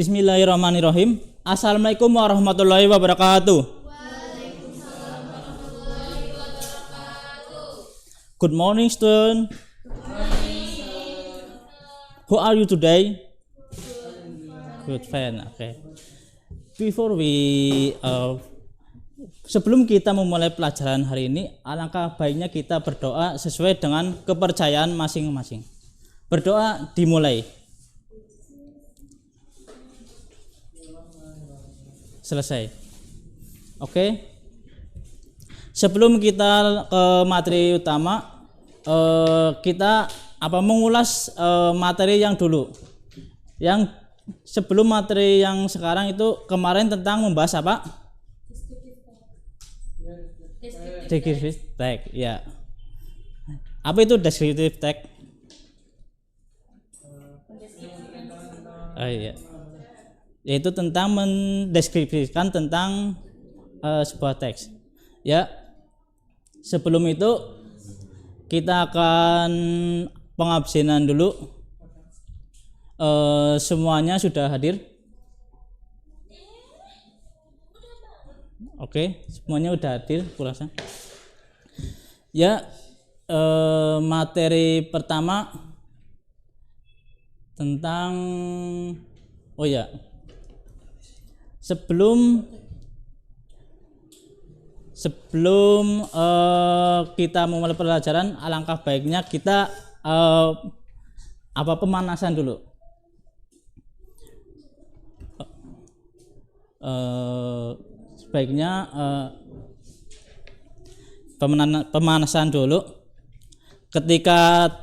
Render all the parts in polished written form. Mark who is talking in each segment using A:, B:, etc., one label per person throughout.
A: Bismillahirrahmanirrahim. Assalamualaikum warahmatullahi wabarakatuh. Good morning, student. Who are you today? Good, fine. Okay. Before sebelum kita memulai pelajaran hari ini, alangkah baiknya kita berdoa sesuai dengan kepercayaan masing-masing. Berdoa dimulai. Selesai. Oke. Sebelum kita ke materi utama, kita mengulas materi yang dulu. Yang sebelum materi yang sekarang itu kemarin tentang membahas apa? Descriptive text. Ya. Apa itu descriptive text? Iya. Yaitu tentang mendeskripsikan tentang sebuah teks. Ya. Sebelum itu kita akan pengabsenan dulu. Semuanya sudah hadir? Oke, semuanya sudah hadir, kurasa. Ya, materi pertama tentang Sebelum kita memulai pelajaran, alangkah baiknya kita pemanasan dulu. Sebaiknya pemanasan dulu. Ketika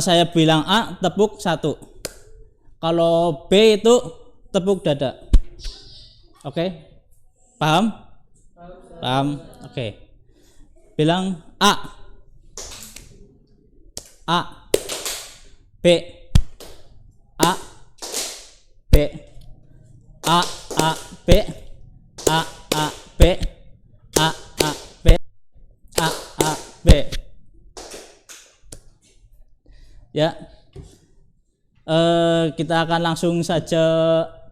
A: saya bilang A, tepuk 1. Kalau B itu tepuk dada. Oke? Paham? Paham? Oke. Bilang A. A. B. A. B. A. A. B. A. A. B. A. A. B. A. A. B. Ya. Kita akan langsung saja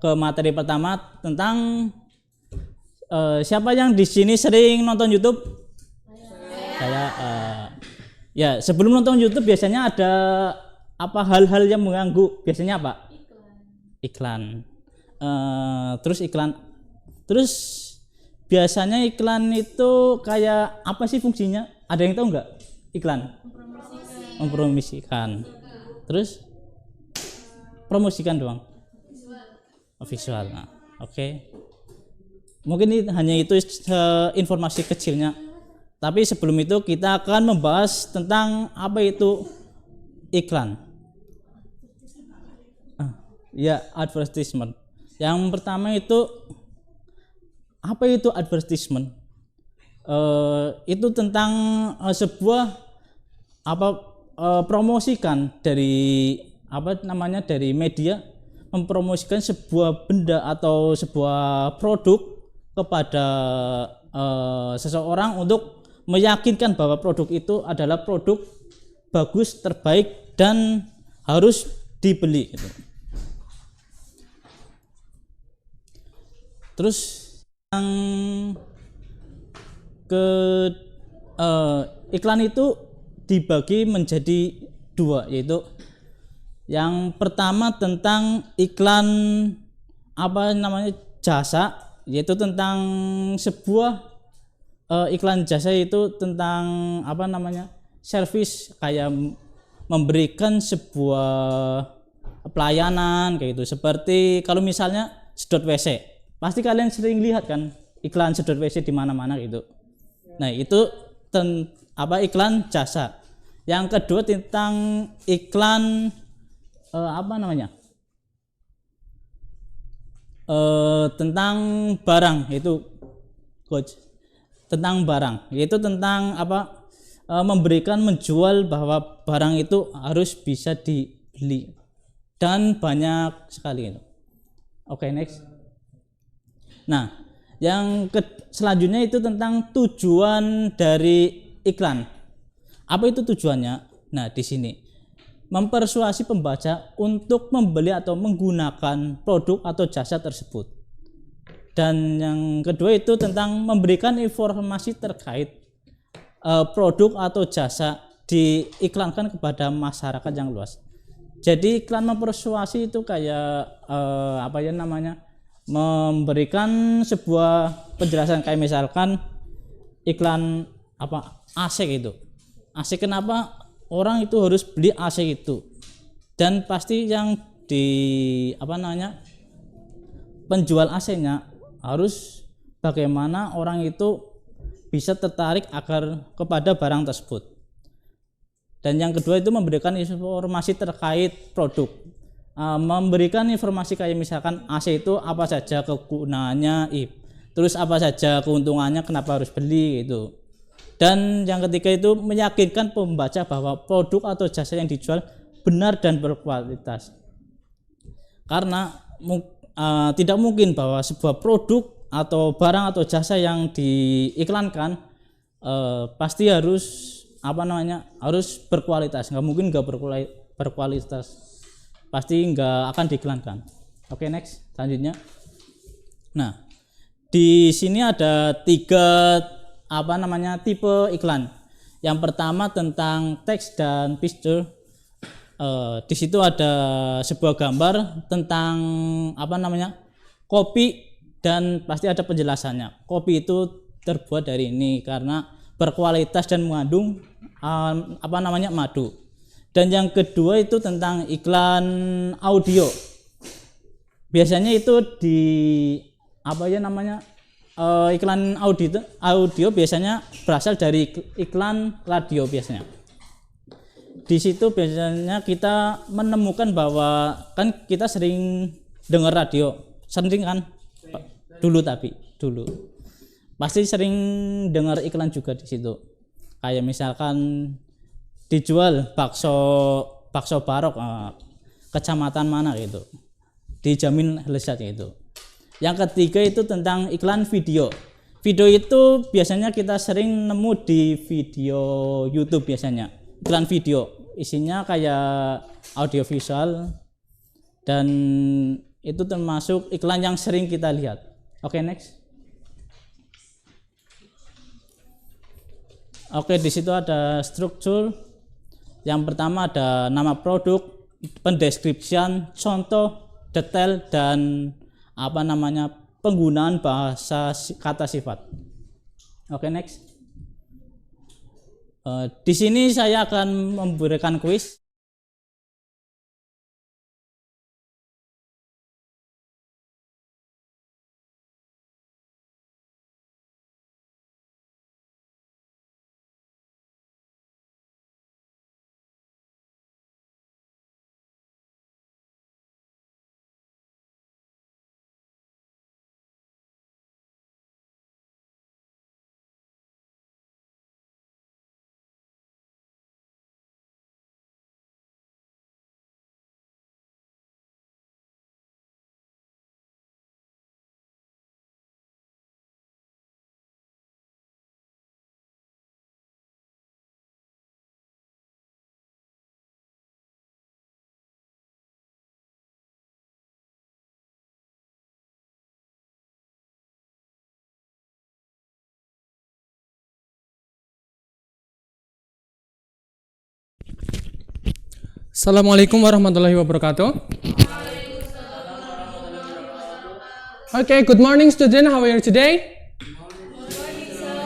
A: ke materi pertama tentang siapa yang di sini sering nonton YouTube? Saya. Ya, sebelum nonton YouTube biasanya ada hal-hal yang mengganggu? Biasanya apa? Iklan. Terus iklan. Terus biasanya iklan itu kayak apa sih fungsinya? Ada yang tahu nggak? Iklan. Mempromosikan. Terus promosikan doang. Visual. Nah, oke. Mungkin ini hanya itu informasi kecilnya. Tapi sebelum itu kita akan membahas tentang apa itu iklan. Ya, advertisement. Yang pertama itu apa itu advertisement? Itu tentang sebuah promosikan dari dari media, mempromosikan sebuah benda atau sebuah produk kepada seseorang untuk meyakinkan bahwa produk itu adalah produk bagus, terbaik dan harus dibeli gitu. Terus yang iklan itu dibagi menjadi 2, yaitu yang pertama tentang iklan jasa, yaitu tentang sebuah iklan jasa itu tentang servis, kayak memberikan sebuah pelayanan kayak gitu. Seperti kalau misalnya sedot WC, pasti kalian sering lihat kan iklan sedot WC di mana-mana gitu. Nah, itu iklan jasa. Yang kedua tentang iklan tentang barang, itu tentang barang, yaitu tentang menjual bahwa barang itu harus bisa dibeli dan banyak sekali. Oke, next. Nah, yang selanjutnya itu tentang tujuan dari iklan. Apa itu tujuannya? Nah, di sini mempersuasi pembaca untuk membeli atau menggunakan produk atau jasa tersebut. Dan yang kedua itu tentang memberikan informasi terkait produk atau jasa diiklankan kepada masyarakat yang luas. Jadi iklan mempersuasi itu kayak memberikan sebuah penjelasan, kayak misalkan iklan AC gitu. AC, kenapa orang itu harus beli AC itu? Dan pasti yang penjual AC-nya harus bagaimana orang itu bisa tertarik kepada barang tersebut. Dan yang kedua itu memberikan informasi terkait produk, memberikan informasi kayak misalkan AC itu apa saja kegunaannya, terus apa saja keuntungannya, kenapa harus beli gitu. Dan yang ketiga itu meyakinkan pembaca bahwa produk atau jasa yang dijual benar dan berkualitas. Karena tidak mungkin bahwa sebuah produk atau barang atau jasa yang diiklankan pasti harus harus berkualitas. Nggak mungkin nggak berkualitas, pasti nggak akan diiklankan. Oke, next, selanjutnya. Nah, di sini ada 3 tipe iklan. Yang pertama tentang teks dan picture. Di situ ada sebuah gambar tentang kopi, dan pasti ada penjelasannya. Kopi itu terbuat dari ini karena berkualitas dan mengandung madu. Dan yang kedua itu tentang iklan audio. Biasanya itu iklan audio biasanya berasal dari iklan radio biasanya. Di situ biasanya kita menemukan bahwa kan kita sering dengar radio, sering kan? Dulu pasti sering dengar iklan juga di situ. Kayak misalkan dijual bakso Barok kecamatan mana gitu, dijamin lezat gitu. Yang ketiga itu tentang iklan video. Video itu biasanya kita sering nemu di video YouTube biasanya. Iklan video isinya kayak audiovisual, dan itu termasuk iklan yang sering kita lihat. Oke, next. Oke, di situ ada struktur. Yang pertama ada nama produk, pendeskripsian, contoh, detail, dan penggunaan bahasa kata sifat. Oke, next. Di sini saya akan memberikan kuis.
B: Assalamualaikum warahmatullahi wabarakatuh. Okay, good morning student. How are you today? Good morning, sir.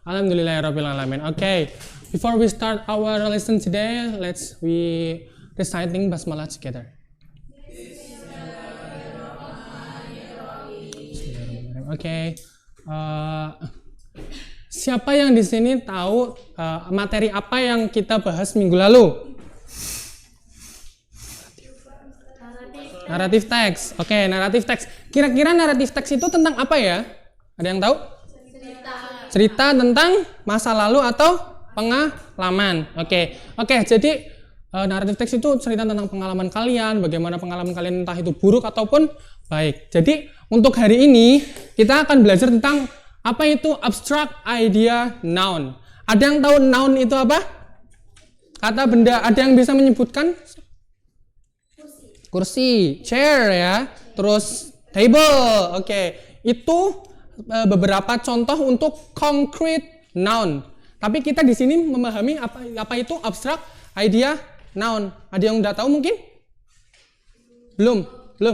B: Alhamdulillahirabbil alamin. Okay, before we start our lesson today, we reciting basmalah together. Okay. Siapa yang di sini tahu materi apa yang kita bahas minggu lalu? Naratif teks. Oke, naratif teks. Kira-kira naratif teks itu tentang apa ya? Ada yang tahu? Cerita tentang masa lalu atau pengalaman. Oke, jadi naratif teks itu cerita tentang pengalaman kalian, bagaimana pengalaman kalian entah itu buruk ataupun baik. Jadi untuk hari ini kita akan belajar tentang apa itu abstract idea noun. Ada yang tahu noun itu apa? Kata benda, ada yang bisa menyebutkan? Kursi, chair ya. Terus table. Oke. Itu beberapa contoh untuk concrete noun. Tapi kita di sini memahami apa itu abstract idea noun. Ada yang udah tahu mungkin? Belum.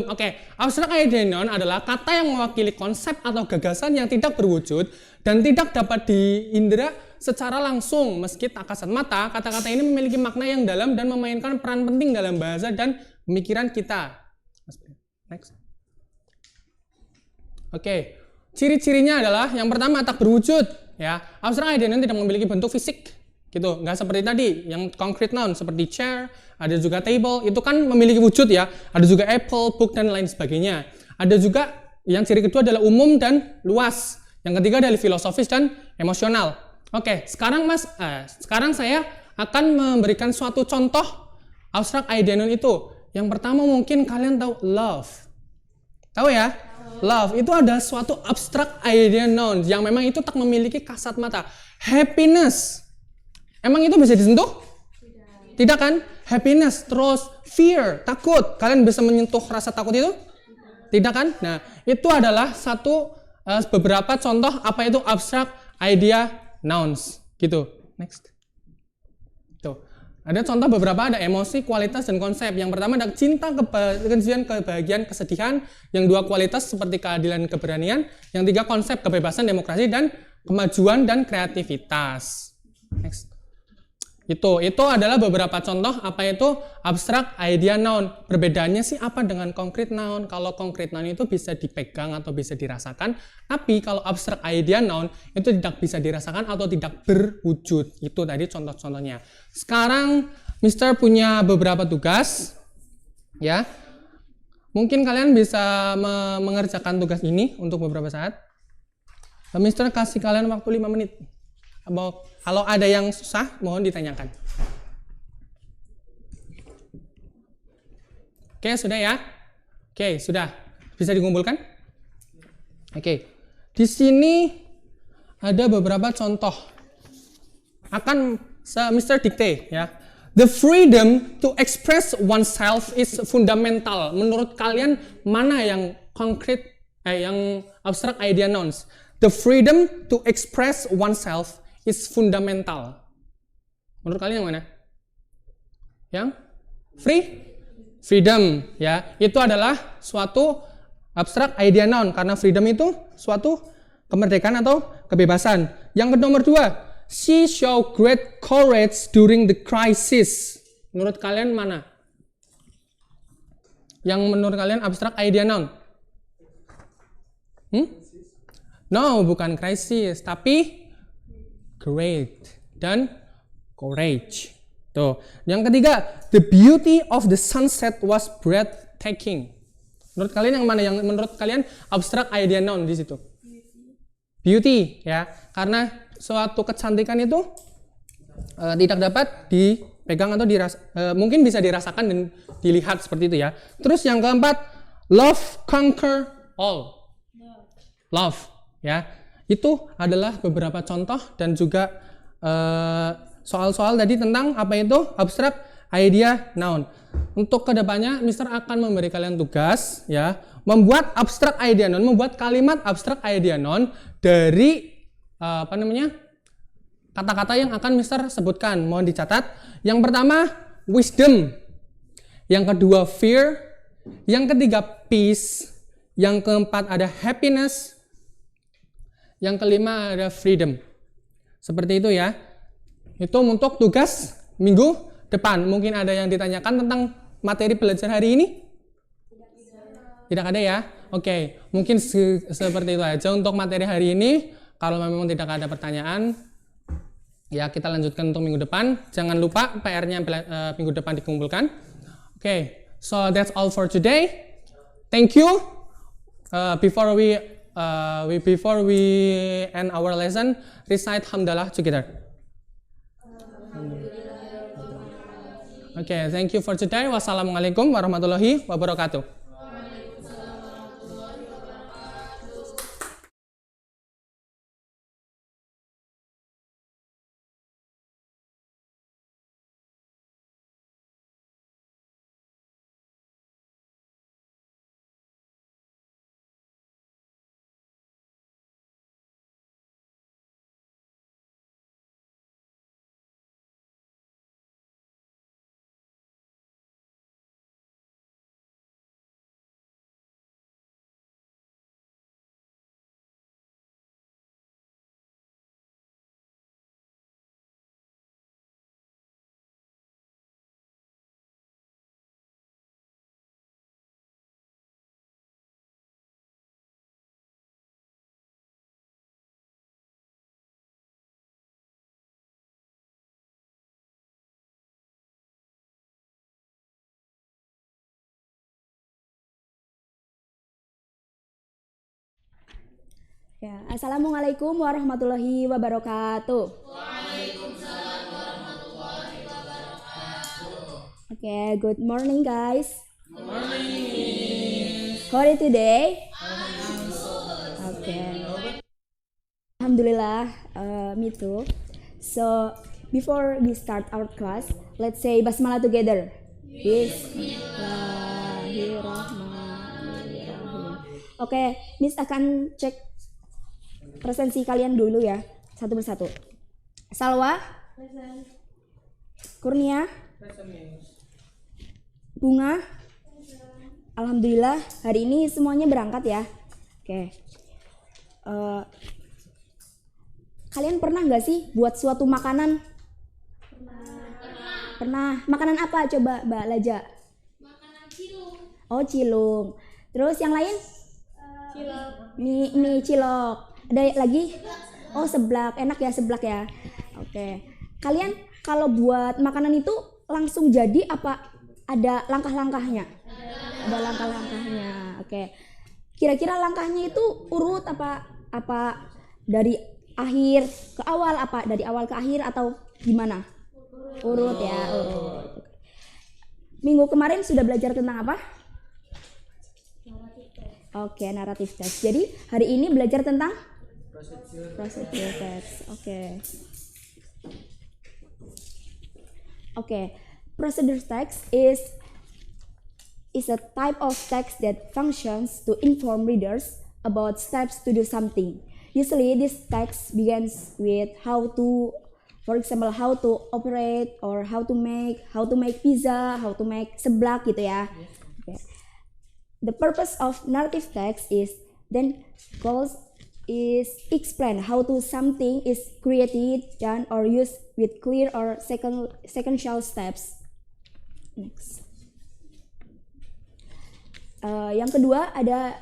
B: Oke. Abstract idea noun adalah kata yang mewakili konsep atau gagasan yang tidak berwujud dan tidak dapat diindra secara langsung. Meski tak kasat mata, kata-kata ini memiliki makna yang dalam dan memainkan peran penting dalam bahasa dan pemikiran kita. Next. Oke. Ciri-cirinya adalah yang pertama tak berwujud, ya. Abstract idea noun tidak memiliki bentuk fisik, gitu. Nggak seperti tadi yang concrete noun seperti chair, ada juga table, itu kan memiliki wujud ya. Ada juga apple, book dan lain sebagainya. Ada juga yang ciri kedua adalah umum dan luas. Yang ketiga adalah filosofis dan emosional. Oke, sekarang saya akan memberikan suatu contoh abstract idea noun itu. Yang pertama mungkin kalian tahu love. Tahu ya? Love itu ada suatu abstract idea noun yang memang itu tak memiliki kasat mata. Happiness, emang itu bisa disentuh? Tidak kan? Happiness, terus fear, takut. Kalian bisa menyentuh rasa takut itu? Tidak kan? Nah, itu adalah beberapa contoh apa itu abstract idea nouns. Gitu. Next. Tuh. Ada contoh beberapa, ada emosi, kualitas, dan konsep. Yang pertama ada cinta, kebahagiaan, kesedihan. Yang dua kualitas seperti keadilan, keberanian. Yang tiga konsep, kebebasan, demokrasi, dan kemajuan dan kreativitas. Next. Itu adalah beberapa contoh apa itu abstract idea noun. Perbedaannya sih apa dengan concrete noun? Kalau concrete noun itu bisa dipegang atau bisa dirasakan, tapi kalau abstract idea noun itu tidak bisa dirasakan atau tidak berwujud. Itu tadi contoh-contohnya. Sekarang Mister punya beberapa tugas, ya. Mungkin kalian bisa mengerjakan tugas ini untuk beberapa saat. Mister kasih kalian waktu 5 menit. Kalau ada yang susah, mohon ditanyakan. Oke, sudah ya? Oke, sudah. Bisa dikumpulkan? Oke. Di sini ada beberapa contoh. Akan Mr. Dikte ya. The freedom to express oneself is fundamental. Menurut kalian mana yang konkret, yang abstract idea nouns? The freedom to express oneself is fundamental. Menurut kalian yang mana? Yang freedom ya. Itu adalah suatu abstract idea noun karena freedom itu suatu kemerdekaan atau kebebasan. Yang nomor 2, she show great courage during the crisis. Menurut kalian mana? Yang menurut kalian abstract idea noun? No, bukan crisis, tapi great dan courage. Tuh. Yang ketiga, the beauty of the sunset was breathtaking. Menurut kalian yang mana? Yang menurut kalian abstract idea noun di situ? Beauty ya, karena suatu kecantikan itu tidak dapat dipegang atau mungkin bisa dirasakan dan dilihat seperti itu ya. Terus yang keempat, love conquer all. Love ya. Itu adalah beberapa contoh dan juga soal-soal tadi tentang apa itu abstract idea noun. Untuk kedepannya, Mister akan memberi kalian tugas ya, membuat abstract idea noun, membuat kalimat abstract idea noun dari kata-kata yang akan Mister sebutkan. Mohon dicatat. Yang pertama wisdom, yang kedua fear, yang ketiga peace, yang keempat ada happiness, yang kelima ada freedom. Seperti itu ya. Itu untuk tugas minggu depan. Mungkin ada yang ditanyakan tentang materi belajar hari ini? Tidak ada ya? Oke, mungkin seperti itu aja untuk materi hari ini. Kalau memang tidak ada pertanyaan, ya kita lanjutkan untuk minggu depan. Jangan lupa PR-nya minggu depan dikumpulkan. Oke, so that's all for today. Thank you. Before we end our lesson, recite Hamdalah together. Okay, thank you for today. Wassalamualaikum warahmatullahi wabarakatuh.
C: Ya, Assalamualaikum warahmatullahi wabarakatuh. Oke, good morning guys. Good morning. How are you today? Oke. Alhamdulillah, me too. So, before we start our class, let's say basmalah together. Bismillahirrahmanirrahim. Oke, Miss akan cek presensi kalian dulu ya, satu persatu. Salwa, Kurnia, Bunga. Alhamdulillah hari ini semuanya berangkat ya. Oke. Kalian pernah nggak sih buat suatu makanan? Pernah. Makanan apa coba Mbak Laja? Makanan cilung. Oh cilung. Terus yang lain? Cilok. Mie cilok. Ada lagi? Oh seblak. Enak ya seblak ya. Oke. Kalian kalau buat makanan itu langsung jadi apa ada langkah-langkahnya? Ada langkah-langkahnya. Oke. Kira-kira langkahnya itu urut apa dari akhir ke awal, apa dari awal ke akhir atau gimana? Urut ya, urut. Minggu kemarin sudah belajar tentang apa? Oke, naratif text. Jadi hari ini belajar tentang procedure text. Oke. Procedure text is a type of text that functions to inform readers about steps to do something. Usually this text begins with how to, for example, how to operate or how to make pizza, how to make seblak gitu ya. Okay. The purpose of narrative text is explain how to something is created, done or used with clear or sequential steps. Next. Yang kedua ada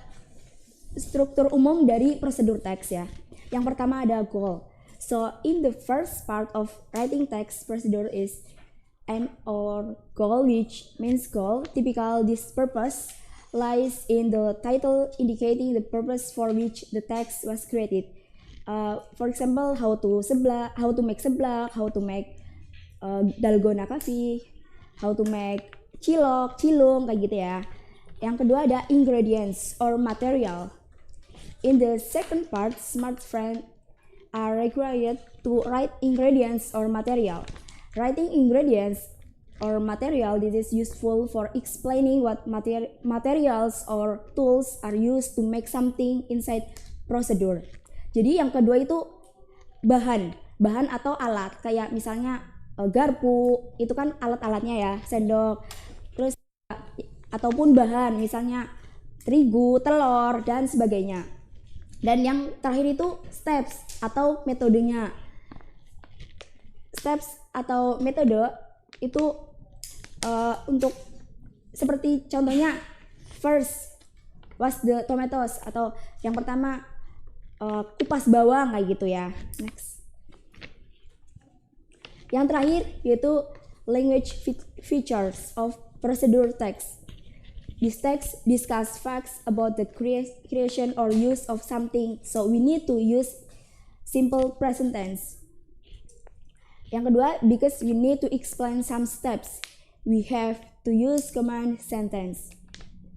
C: struktur umum dari prosedur teks ya. Yang pertama ada goal. So in the first part of writing text, procedure is an or goal, which means goal. Typical this purpose lies in the title indicating the purpose for which the text was created. For example, how to make seblak, how to make dalgona coffee, how to make cilok, cilung kayak gitu ya. Yang kedua ada ingredients or material. In the second part, smart friends are required to write ingredients or material. Writing ingredients or material, this is useful for explaining what materials or tools are used to make something inside procedure. Jadi yang kedua itu bahan atau alat, kayak misalnya garpu, itu kan alat-alatnya ya, sendok. Terus ataupun bahan misalnya terigu, telur dan sebagainya. Dan yang terakhir itu steps atau metodenya. Steps atau metode itu untuk seperti contohnya first wash the tomatoes, atau yang pertama kupas bawang kayak gitu ya. Next. Yang terakhir yaitu language features of procedure text. This text discuss facts about the creation or use of something, so we need to use simple present tense. Yang kedua, because we need to explain some steps, we have to use command sentence.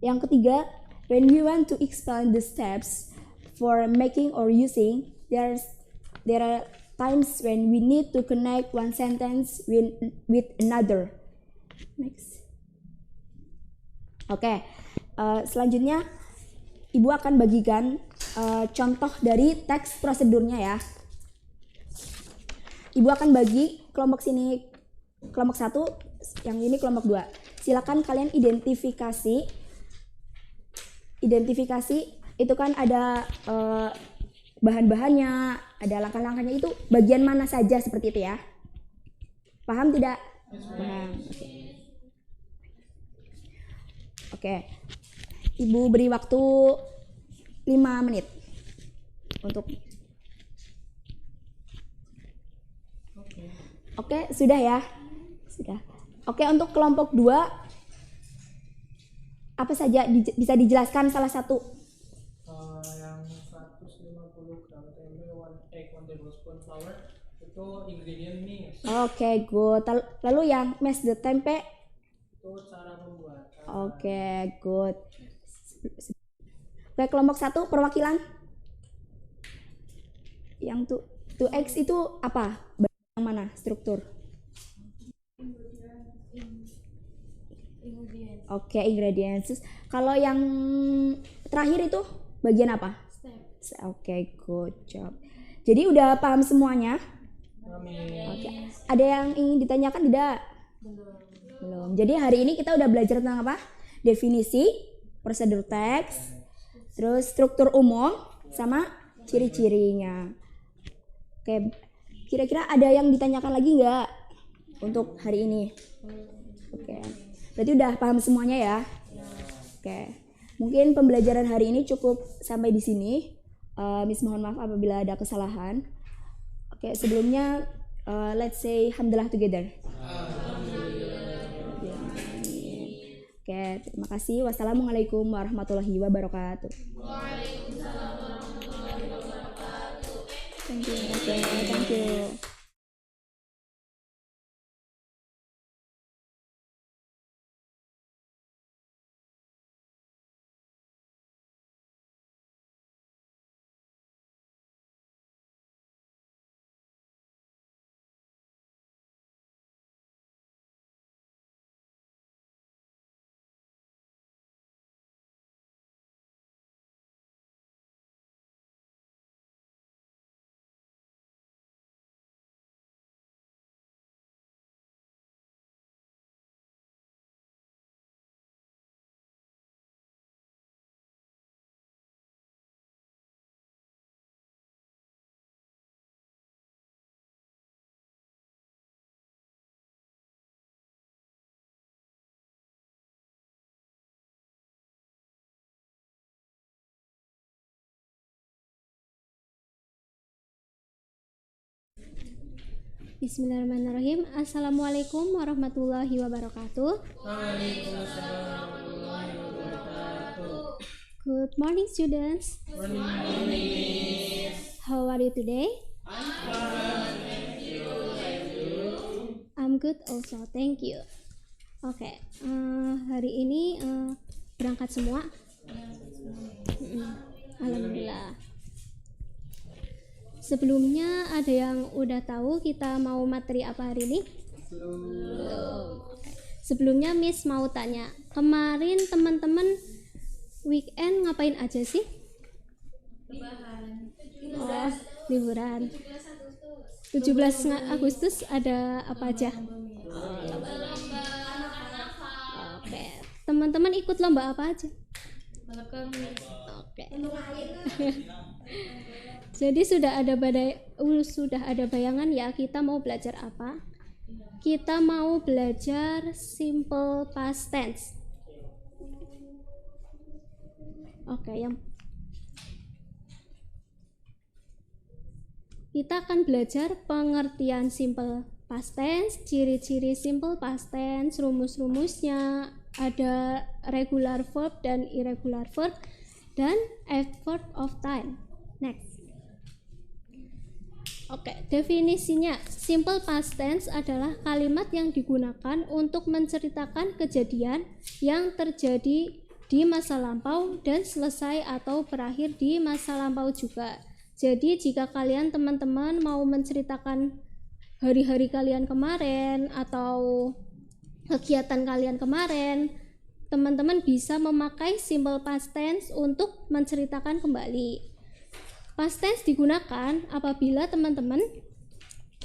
C: Yang ketiga, when we want to explain the steps for making or using, there are times when we need to connect one sentence with another. Next. Oke, selanjutnya Ibu akan bagikan contoh dari teks prosedurnya ya. Ibu akan bagi kelompok sini kelompok 1, yang ini kelompok 2. Silakan kalian identifikasi itu kan ada bahan-bahannya, ada langkah-langkahnya, itu bagian mana saja seperti itu ya. Paham tidak? Paham. Oke. Ibu beri waktu 5 menit untuk. Oke, sudah ya? Sudah. Oke, untuk kelompok 2 apa saja bisa dijelaskan salah satu?
B: Yang 115 50 gram tempe, 1 egg, 1 tablespoon flour. Itu ingredient mix.
C: Oke, good. Lalu yang mash the tempe.
B: Itu cara membuat.
C: Oke, good. Oke, kelompok 1 perwakilan. Yang 2X itu apa? Yang mana struktur? Oke, ingredients. Terus kalau yang terakhir itu bagian apa? Oke, good job. Jadi udah paham semuanya? Oke. Ada yang ingin ditanyakan tidak? Belum. Jadi hari ini kita udah belajar tentang apa? Definisi, prosedur teks, terus struktur umum, sama ciri-cirinya. Oke. Kira-kira ada yang ditanyakan lagi nggak untuk hari ini? Oke. Berarti udah paham semuanya ya? Oke. Mungkin pembelajaran hari ini cukup sampai di sini. Miss mohon maaf apabila ada kesalahan. Oke, sebelumnya let's say hamdalah together. Oke, terima kasih. Wassalamualaikum warahmatullahi wabarakatuh. Thank you. Thank you.
D: Bismillahirrahmanirrahim. Assalamualaikum warahmatullahi wabarakatuh. Good morning, students. How are you today? I'm good also, thank you. Oke, hari ini berangkat semua? Alhamdulillah. Sebelumnya ada yang udah tahu kita mau materi apa hari ini? Belum. Oke. Sebelumnya Miss mau tanya, kemarin teman-teman weekend ngapain aja sih? Liburan. 17 Agustus ada apa aja? Oke. Teman-teman ikut lomba apa aja? Oke. Jadi sudah ada bayangan ya kita mau belajar apa? Kita mau belajar simple past tense. Oke, kita akan belajar pengertian simple past tense, ciri-ciri simple past tense, rumus-rumusnya, ada regular verb dan irregular verb, dan effort of time. Next. Oke, definisinya simple past tense adalah kalimat yang digunakan untuk menceritakan kejadian yang terjadi di masa lampau dan selesai atau berakhir di masa lampau juga. Jadi jika kalian teman-teman mau menceritakan hari-hari kalian kemarin atau kegiatan kalian kemarin, teman-teman bisa memakai simple past tense untuk menceritakan kembali. Past tense digunakan apabila teman-teman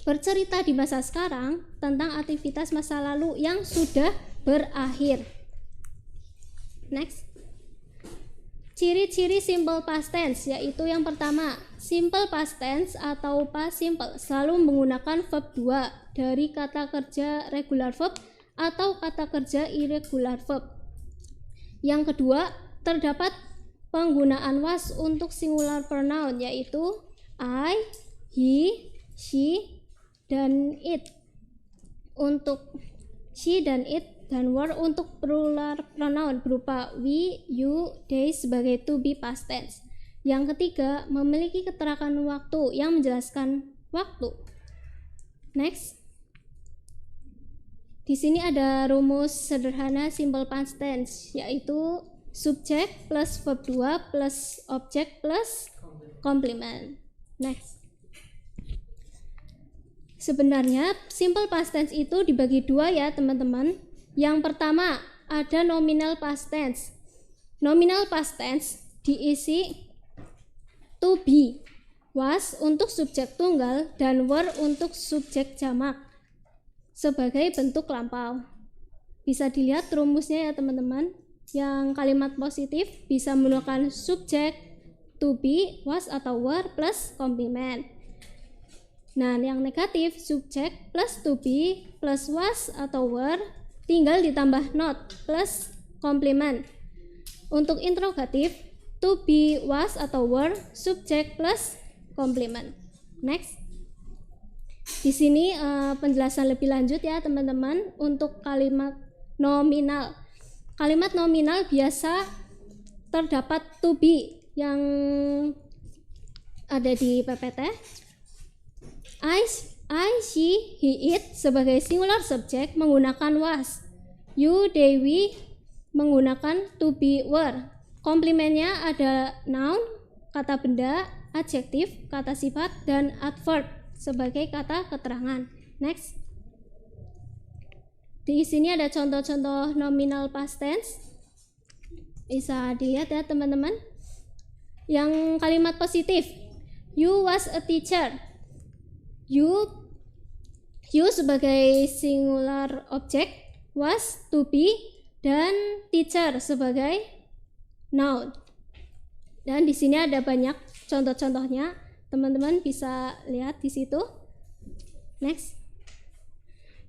D: bercerita di masa sekarang tentang aktivitas masa lalu yang sudah berakhir. Next. Ciri-ciri simple past tense yaitu yang pertama, simple past tense atau past simple selalu menggunakan verb 2 dari kata kerja regular verb atau kata kerja irregular verb. Yang kedua, terdapat penggunaan was untuk singular pronoun yaitu I, he, she, dan it. Untuk she dan it dan were untuk plural pronoun berupa we, you, they sebagai to be past tense. Yang ketiga, memiliki keterangan waktu yang menjelaskan waktu. Next. Di sini ada rumus sederhana simple past tense, yaitu subjek plus verb 2 plus objek plus complement. Next. Sebenarnya simple past tense itu dibagi dua ya teman-teman. Yang pertama ada nominal past tense. Nominal past tense diisi to be, was untuk subjek tunggal dan were untuk subjek jamak sebagai bentuk lampau. Bisa dilihat rumusnya ya teman-teman. Yang kalimat positif bisa menggunakan subjek to be, was atau were plus complement. Nah, yang negatif subjek plus to be plus was atau were tinggal ditambah not plus complement. Untuk interrogatif to be, was atau were subjek plus complement. Next. Di sini penjelasan lebih lanjut ya teman-teman untuk kalimat nominal. Kalimat nominal biasa terdapat to be yang ada di PPT. I, she, he, it sebagai singular subject menggunakan was. You, they, we menggunakan to be, were. Komplementnya ada noun, kata benda, adjektif, kata sifat, dan adverb sebagai kata keterangan. Next. Di sini ada contoh-contoh nominal past tense. Bisa dilihat ya teman-teman. Yang kalimat positif, you was a teacher. You sebagai singular object, was to be, dan teacher sebagai noun. Dan di sini ada banyak contoh-contohnya. Teman-teman bisa lihat di situ. Next.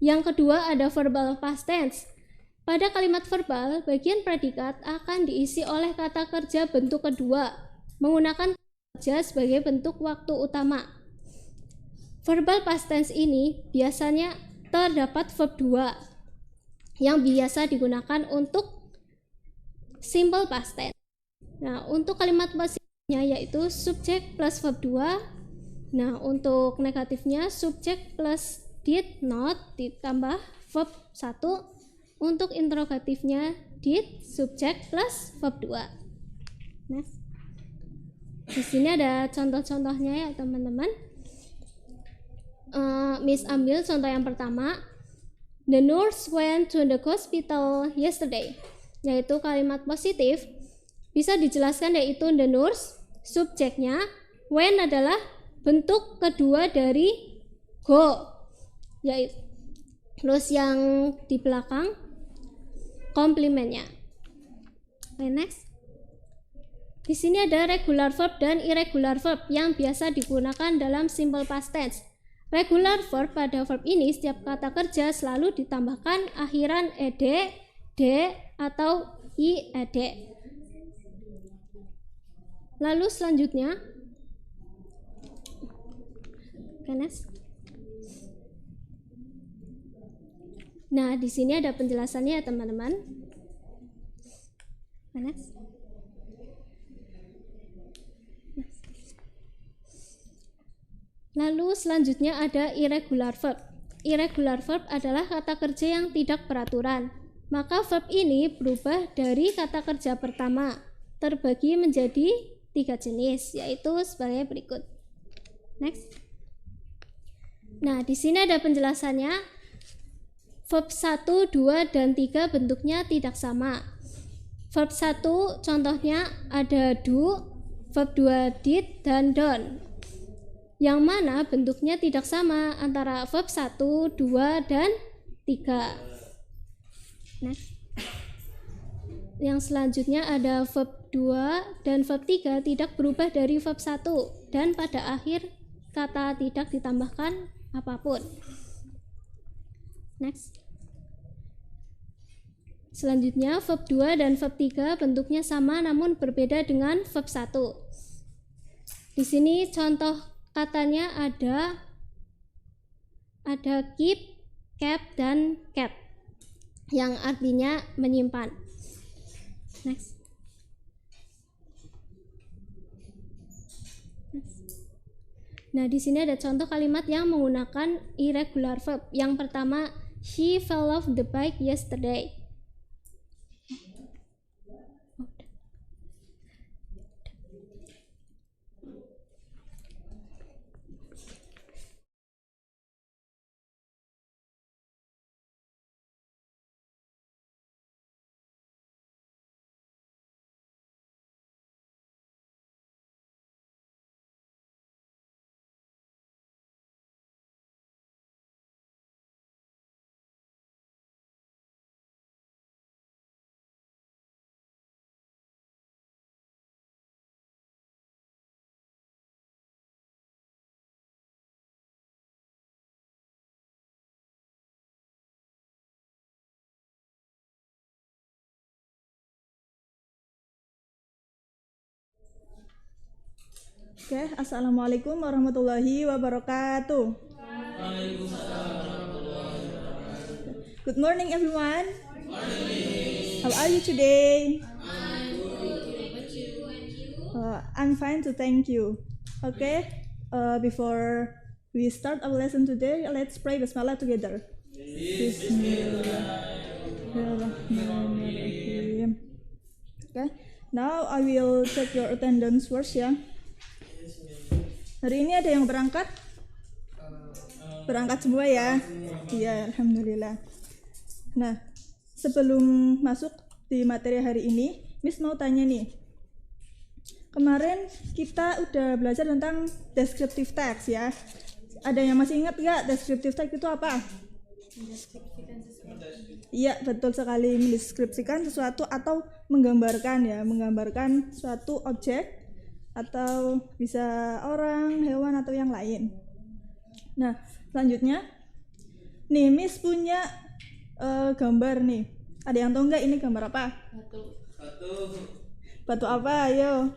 D: Yang kedua ada verbal past tense. Pada kalimat verbal, bagian predikat akan diisi oleh kata kerja bentuk kedua, menggunakan kata kerja sebagai bentuk waktu utama. Verbal past tense ini biasanya terdapat verb 2 yang biasa digunakan untuk simple past tense. Nah, untuk kalimat positifnya yaitu subjek plus verb 2. Nah, untuk negatifnya subjek plus did not ditambah verb 1. Untuk interrogatifnya did subjek plus verb 2. Nah, di sini ada contoh-contohnya ya teman-teman. Miss ambil contoh yang pertama. The nurse went to the hospital yesterday. Yaitu kalimat positif bisa dijelaskan yaitu the nurse, subjeknya, when adalah bentuk kedua dari go, yaitu terus yang di belakang komplementnya. Okay, next. Di sini ada regular verb dan irregular verb yang biasa digunakan dalam simple past tense. Regular verb pada verb ini setiap kata kerja selalu ditambahkan akhiran ed, d, atau ied. Lalu selanjutnya, next. Nah, di sini ada penjelasannya ya teman-teman. Next. Lalu selanjutnya ada irregular verb. Irregular verb adalah kata kerja yang tidak beraturan. Maka verb ini berubah dari kata kerja pertama, terbagi menjadi 3 jenis, yaitu sebagai berikut. Next. Nah, di sini ada penjelasannya. Verb 1, 2, dan 3 bentuknya tidak sama. Verb 1 contohnya ada do, verb 2 did, dan done. Yang mana bentuknya tidak sama antara verb 1, 2, dan 3. Nah, yang selanjutnya ada verb 2 dan verb 3 tidak berubah dari verb 1 dan pada akhir kata tidak ditambahkan apapun. Next. Selanjutnya verb 2 dan verb 3 bentuknya sama namun berbeda dengan verb 1. Di sini contoh katanya ada keep, kept, dan kept yang artinya menyimpan. Next. Nah, di sini ada contoh kalimat yang menggunakan irregular verb. Yang pertama, she fell off the bike yesterday.
E: Oke, assalamualaikum warahmatullahi wabarakatuh. Good morning, everyone. How are you today? I'm fine, to thank you. Okay, before we start our lesson today, let's pray Bismillah together. Bismillahirrahmanirrahim. Okay, now I will check your attendance first ya. Hari ini ada yang berangkat? Berangkat semua ya? Iya, alhamdulillah. Nah, sebelum masuk di materi hari ini, Miss mau tanya nih. Kemarin kita udah belajar tentang descriptive text ya. Ada yang masih ingat nggak descriptive text itu apa? Iya, betul sekali, mendeskripsikan sesuatu atau menggambarkan ya, menggambarkan suatu objek atau bisa orang, hewan atau yang lain. Nah, selanjutnya nih Miss punya gambar nih. Ada yang tahu nggak ini gambar apa? Batu apa? Ayo.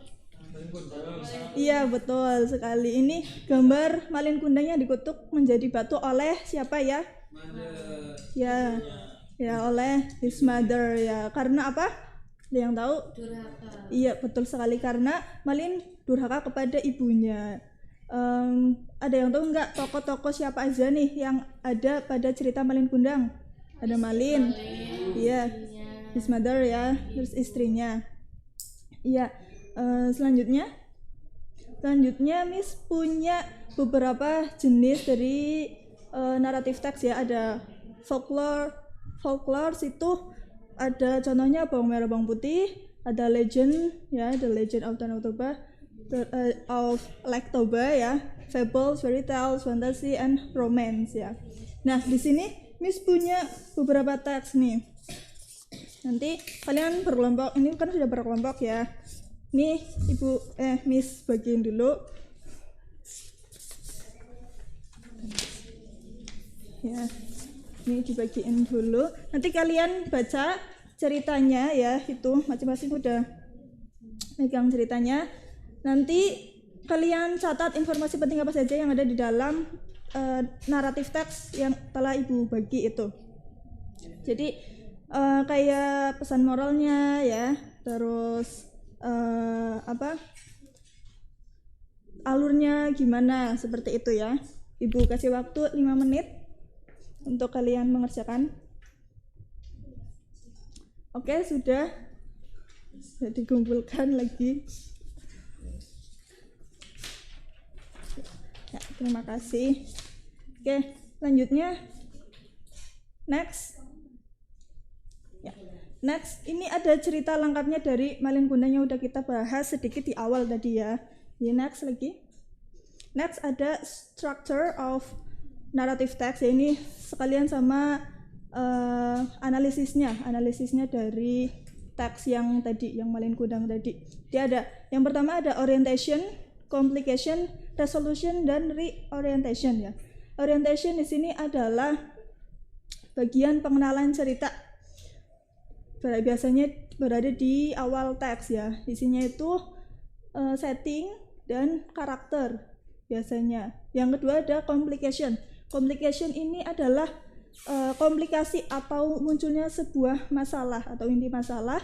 E: Iya, betul sekali. Ini gambar malin kundang yang dikutuk menjadi batu oleh siapa ya? Ya, ya oleh his mother ya. Karena apa? Ada yang tahu? Durhaka. Iya, betul sekali, karena Malin durhaka kepada ibunya. Ada yang tahu nggak tokoh-tokoh siapa aja nih yang ada pada cerita Malin Kundang? Ada Malin. Iya. His mother ya, terus istrinya. Iya. Selanjutnya Miss punya beberapa jenis dari naratif teks ya. Ada folklore itu ada contohnya bawang merah bawang putih, ada legend ya, the legend of Danau Toba, of Lake Toba ya, fables, fairy tales, fantasy and romance ya. Nah, di sini Miss punya beberapa teks nih. Nanti kalian berkelompok, ini kan sudah berkelompok ya. Nih Miss bagiin dulu. Ya. Ini dibagiin dulu. Nanti kalian baca ceritanya ya, itu masing-masing udah megang ceritanya. Nanti kalian catat informasi penting apa saja yang ada di dalam naratif teks yang telah Ibu bagi itu. Jadi kayak pesan moralnya ya, terus alurnya gimana, seperti itu ya. Ibu kasih waktu 5 menit untuk kalian mengerjakan. Oke, sudah dikumpulkan lagi. Ya, terima kasih. Oke, selanjutnya next. Ya, next ini ada cerita lengkapnya dari Malin Kundang yang udah kita bahas sedikit di awal tadi ya. Next lagi. Next ada structure of narrative text ya, ini sekalian sama analisisnya dari teks yang tadi, yang Malin Kundang tadi. Dia ada yang pertama ada orientation, complication, resolution dan reorientation ya. Orientation di sini adalah bagian pengenalan cerita. Biasanya berada di awal teks ya. Isinya itu setting dan karakter biasanya. Yang kedua ada complication. Complication ini adalah komplikasi atau munculnya sebuah masalah atau inti masalah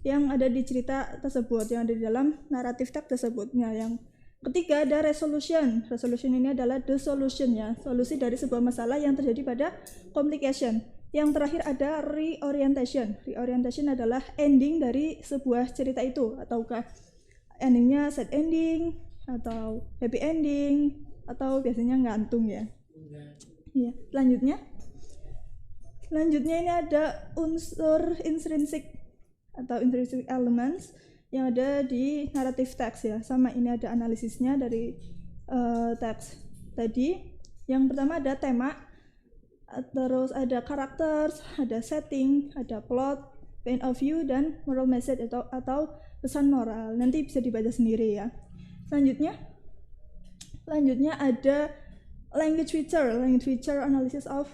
E: yang ada di cerita tersebut, yang ada di dalam naratif teks tersebut. Nah, yang Ketiga ada resolution. Resolution ini adalah the solution ya, solusi dari sebuah masalah yang terjadi pada complication. Yang terakhir ada reorientation. Reorientation adalah ending dari sebuah cerita itu, ataukah endingnya sad ending atau happy ending atau biasanya gantung ya. Ya, Selanjutnya ini ada unsur intrinsic atau intrinsic elements yang ada di narrative text ya. Sama, ini ada analisisnya dari teks tadi. Yang pertama ada tema, terus ada characters, ada setting, ada plot, point of view, dan moral message atau pesan moral. Nanti bisa dibaca sendiri ya. Selanjutnya ada language feature analysis of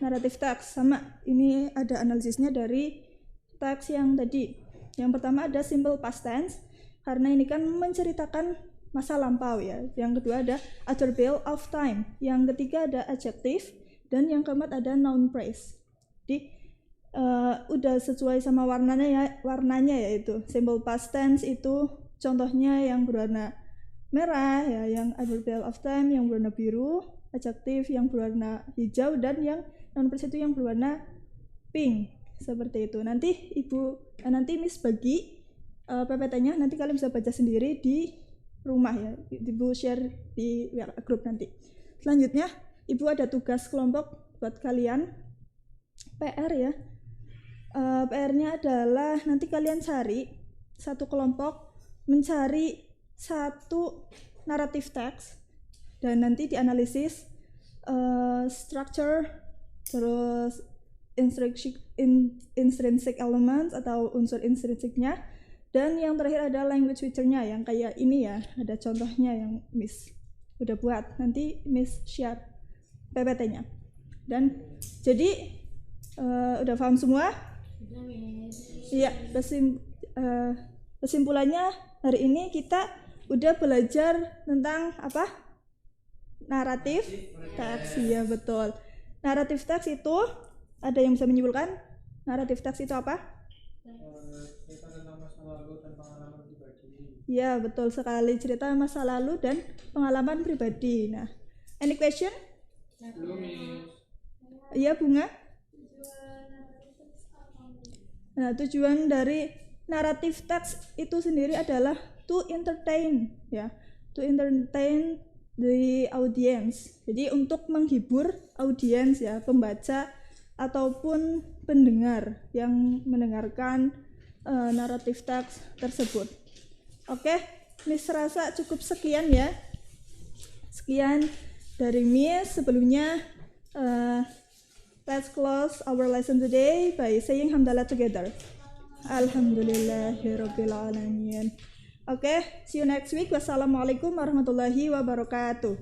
E: narrative text. Sama, ini ada analisisnya dari teks yang tadi. Yang pertama ada simple past tense, karena ini kan menceritakan masa lampau ya. Yang kedua ada attribute of time. Yang ketiga ada adjective, dan yang keempat ada noun phrase. Jadi udah sesuai sama warnanya yaitu simple past tense itu contohnya yang berwarna merah ya, yang adverbial of time yang berwarna biru, adjective yang berwarna hijau, dan yang noun phrase itu yang berwarna pink, seperti itu. Nanti Miss bagi PPT-nya, nanti kalian bisa baca sendiri di rumah ya, Ibu share di grup nanti. Selanjutnya Ibu ada tugas kelompok buat kalian, PR ya. PR-nya adalah nanti kalian cari satu kelompok, mencari satu narrative text, dan nanti dianalisis structure, terus intrinsic elements atau unsur intrinsiknya, dan yang terakhir ada language feature-nya yang kayak ini ya, ada contohnya yang Miss udah buat, nanti Miss share PPT-nya. Dan jadi udah paham semua? Iya, kesimpulannya hari ini kita udah belajar tentang apa? Naratif teks. Iya, betul. Naratif teks itu ada yang bisa menyimpulkan? Naratif teks itu apa?
B: Cerita tentang masa lalu dan pengalaman pribadi.
E: Iya, betul sekali, cerita masa lalu dan pengalaman pribadi. Nah, any question? Iya, Bunga? Nah, tujuan dari naratif teks itu sendiri adalah to entertain ya, to entertain the audience. Jadi untuk menghibur audiens ya, pembaca ataupun pendengar yang mendengarkan naratif teks tersebut. Oke, Miss rasa cukup sekian ya. Sekian dari Miss. Sebelumnya let's close our lesson today by saying hamdalah together. Alhamdulillahirabbil alamin. Oke, see you next week. Wassalamualaikum warahmatullahi wabarakatuh.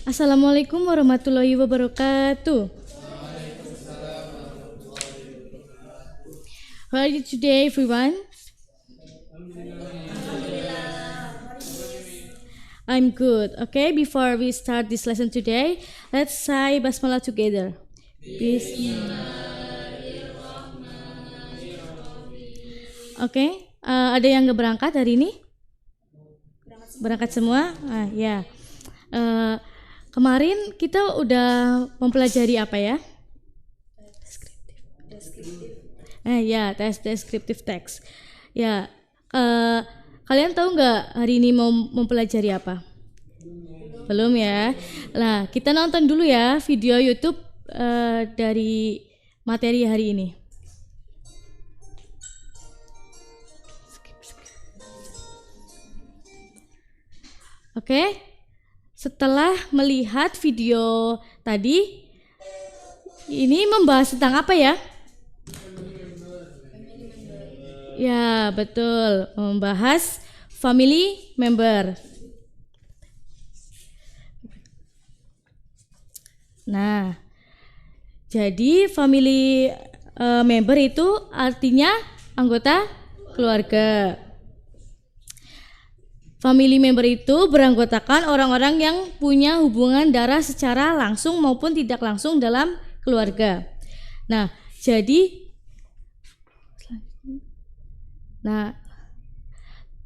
F: Assalamualaikum warahmatullahi wabarakatuh. How are you today, everyone? I'm good. Okay, before we start this lesson today, let's say basmalah together. Okay, ada yang nggak berangkat hari ini? Berangkat semua? Ya. Kemarin kita udah mempelajari apa ya? Ya, tes descriptive text. Ya, kalian tahu nggak hari ini mau mempelajari apa? Belum ya? Nah, kita nonton dulu ya video YouTube dari materi hari ini. Oke? Setelah melihat video tadi, ini membahas tentang apa ya? Ya, betul. Membahas family member. Nah, jadi family member itu artinya anggota keluarga. Family member itu beranggotakan orang-orang yang punya hubungan darah secara langsung maupun tidak langsung dalam keluarga. Nah, jadi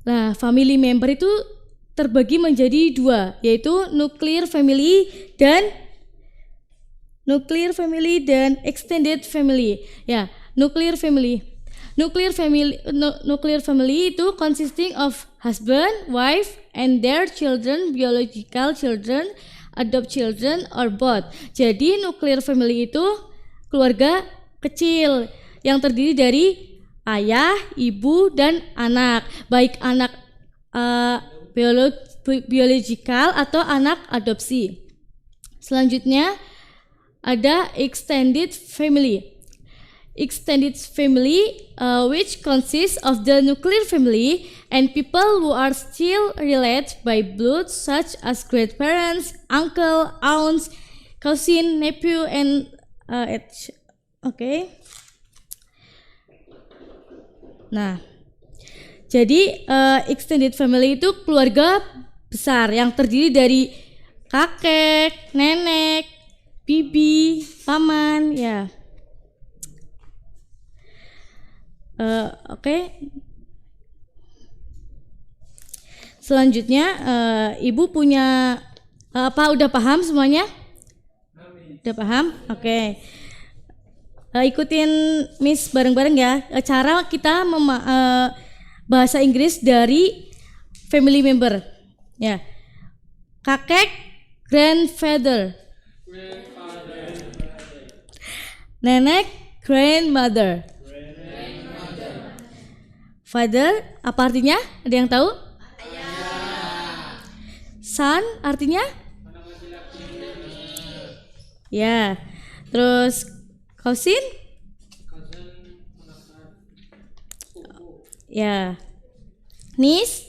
F: Nah, family member itu terbagi menjadi dua, yaitu nuclear family dan extended family. Ya, nuclear family. Nuclear family itu consisting of husband, wife, and their children, biological children, adopt children, or both. Jadi nuclear family itu keluarga kecil yang terdiri dari ayah, ibu, dan anak, baik anak biologikal atau anak adopsi. Selanjutnya ada extended family. Extended family which consists of the nuclear family and people who are still related by blood such as grandparents, uncle, aunts, cousin, nephew, and okay. Nah, jadi extended family itu keluarga besar yang terdiri dari kakek, nenek, bibi, paman, ya. Oke. Selanjutnya ibu punya apa? Udah paham semuanya? Udah paham? Oke. Ikutin Miss bareng-bareng ya. Cara kita bahasa Inggris dari family member. Ya. Kakek, grandfather. Nenek, grandmother. Father, apa artinya? Ada yang tahu? Ayah. Son, artinya? Ya. Terus cousin? Ya. Niece?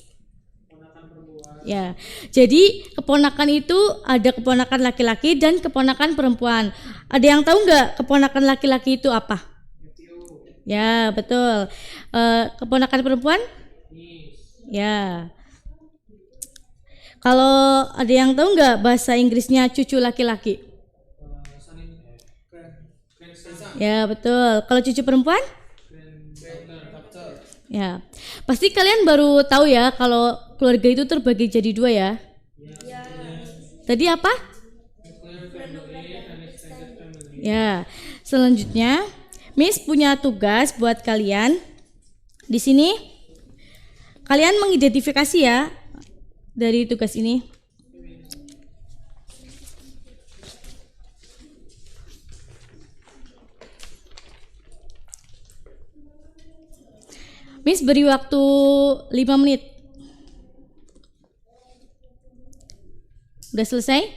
F: Ya. Jadi keponakan itu ada keponakan laki-laki dan keponakan perempuan. Ada yang tahu nggak keponakan laki-laki itu apa? Ya, betul. Keponakan perempuan? Ya. Kalau ada yang tahu nggak bahasa Inggrisnya cucu laki-laki? Ya, betul. Kalau cucu perempuan? Ya. Pasti kalian baru tahu ya kalau keluarga itu terbagi jadi dua ya. Tadi apa? Ya. Selanjutnya Miss punya tugas buat kalian. Di sini kalian mengidentifikasi ya dari tugas ini. Miss beri waktu 5 menit. Udah selesai?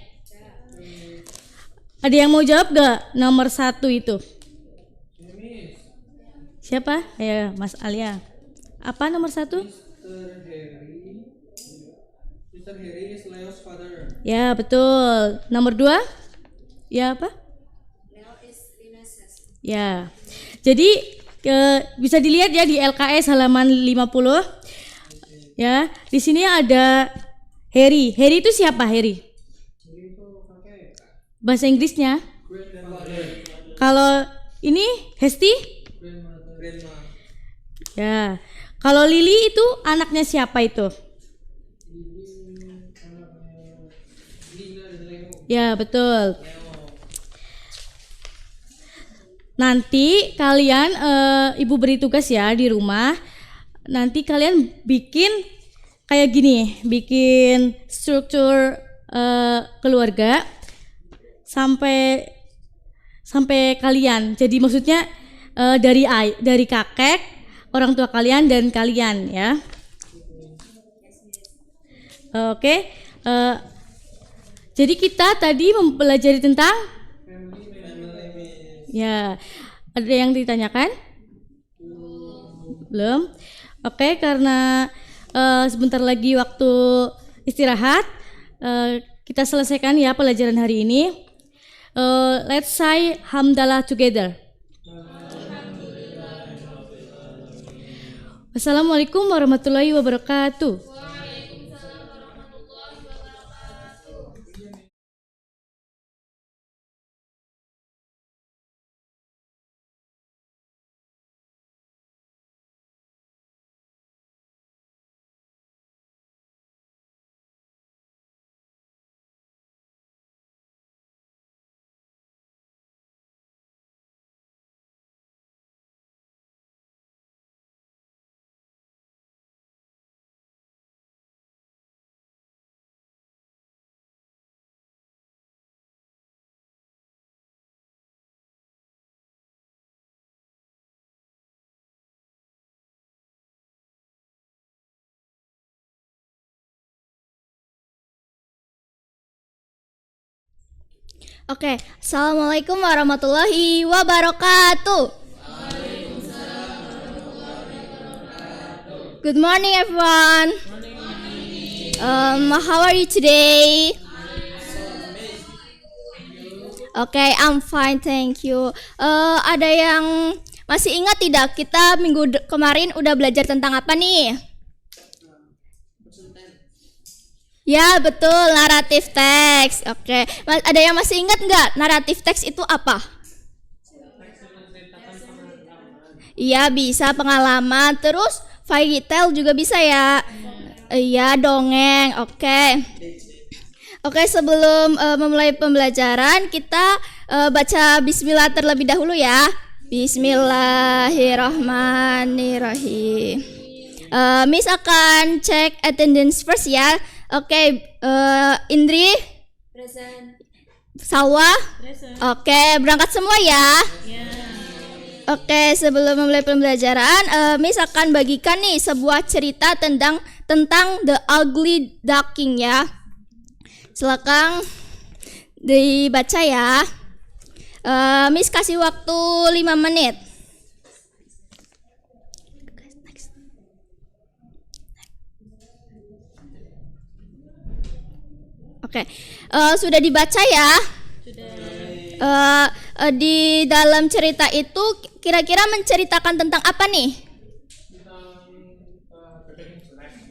F: Ada yang mau jawab gak nomor 1 itu? Siapa? Ya, Mas Alia. Apa nomor 1?
B: Mr. Harry is Leo's father.
F: Ya, betul. Nomor 2? Ya, apa?
C: Leo is Lines's.
F: Ya. Jadi bisa dilihat ya di LKS halaman 50. Ya, di sini ada Harry. Harry itu siapa, Harry? Bahasa Inggrisnya? Kalau ini Hesti? Ya. Kalau Lily itu anaknya siapa itu? Ya, betul. Nanti kalian ibu beri tugas ya di rumah. Nanti kalian bikin kayak gini, bikin struktur keluarga sampai kalian. Jadi maksudnya dari kakek, orang tua kalian dan kalian ya. Oke. Jadi kita tadi mempelajari tentang Ya, ada yang ditanyakan? Belum? Oke, karena sebentar lagi waktu istirahat, kita selesaikan ya pelajaran hari ini. Let's say hamdalah together. Wassalamualaikum warahmatullahi wabarakatuh.
G: Oke, Assalamualaikum warahmatullahi wabarakatuh. Good morning, everyone. How are you today? Okay, I'm fine, thank you. Ada yang masih ingat tidak kita minggu kemarin udah belajar tentang apa nih? Ya, betul, naratif teks. Oke, ada yang masih ingat nggak naratif teks itu apa? Iya, bisa pengalaman. Terus fairy tale juga bisa ya. Iya, dongeng. Oke, sebelum memulai pembelajaran kita baca bismillah terlebih dahulu ya. Bismillahirrahmanirrahim. Miss akan cek attendance first ya. Oke, Indri? Present. Salwa? Present. Oke, berangkat semua ya? Oke, sebelum memulai pembelajaran, Miss akan bagikan nih sebuah cerita tentang The Ugly Duckling ya. Silakan dibaca ya. Miss kasih waktu 5 menit. Oke, sudah dibaca ya? Sudah. Di dalam cerita itu kira-kira menceritakan tentang apa nih?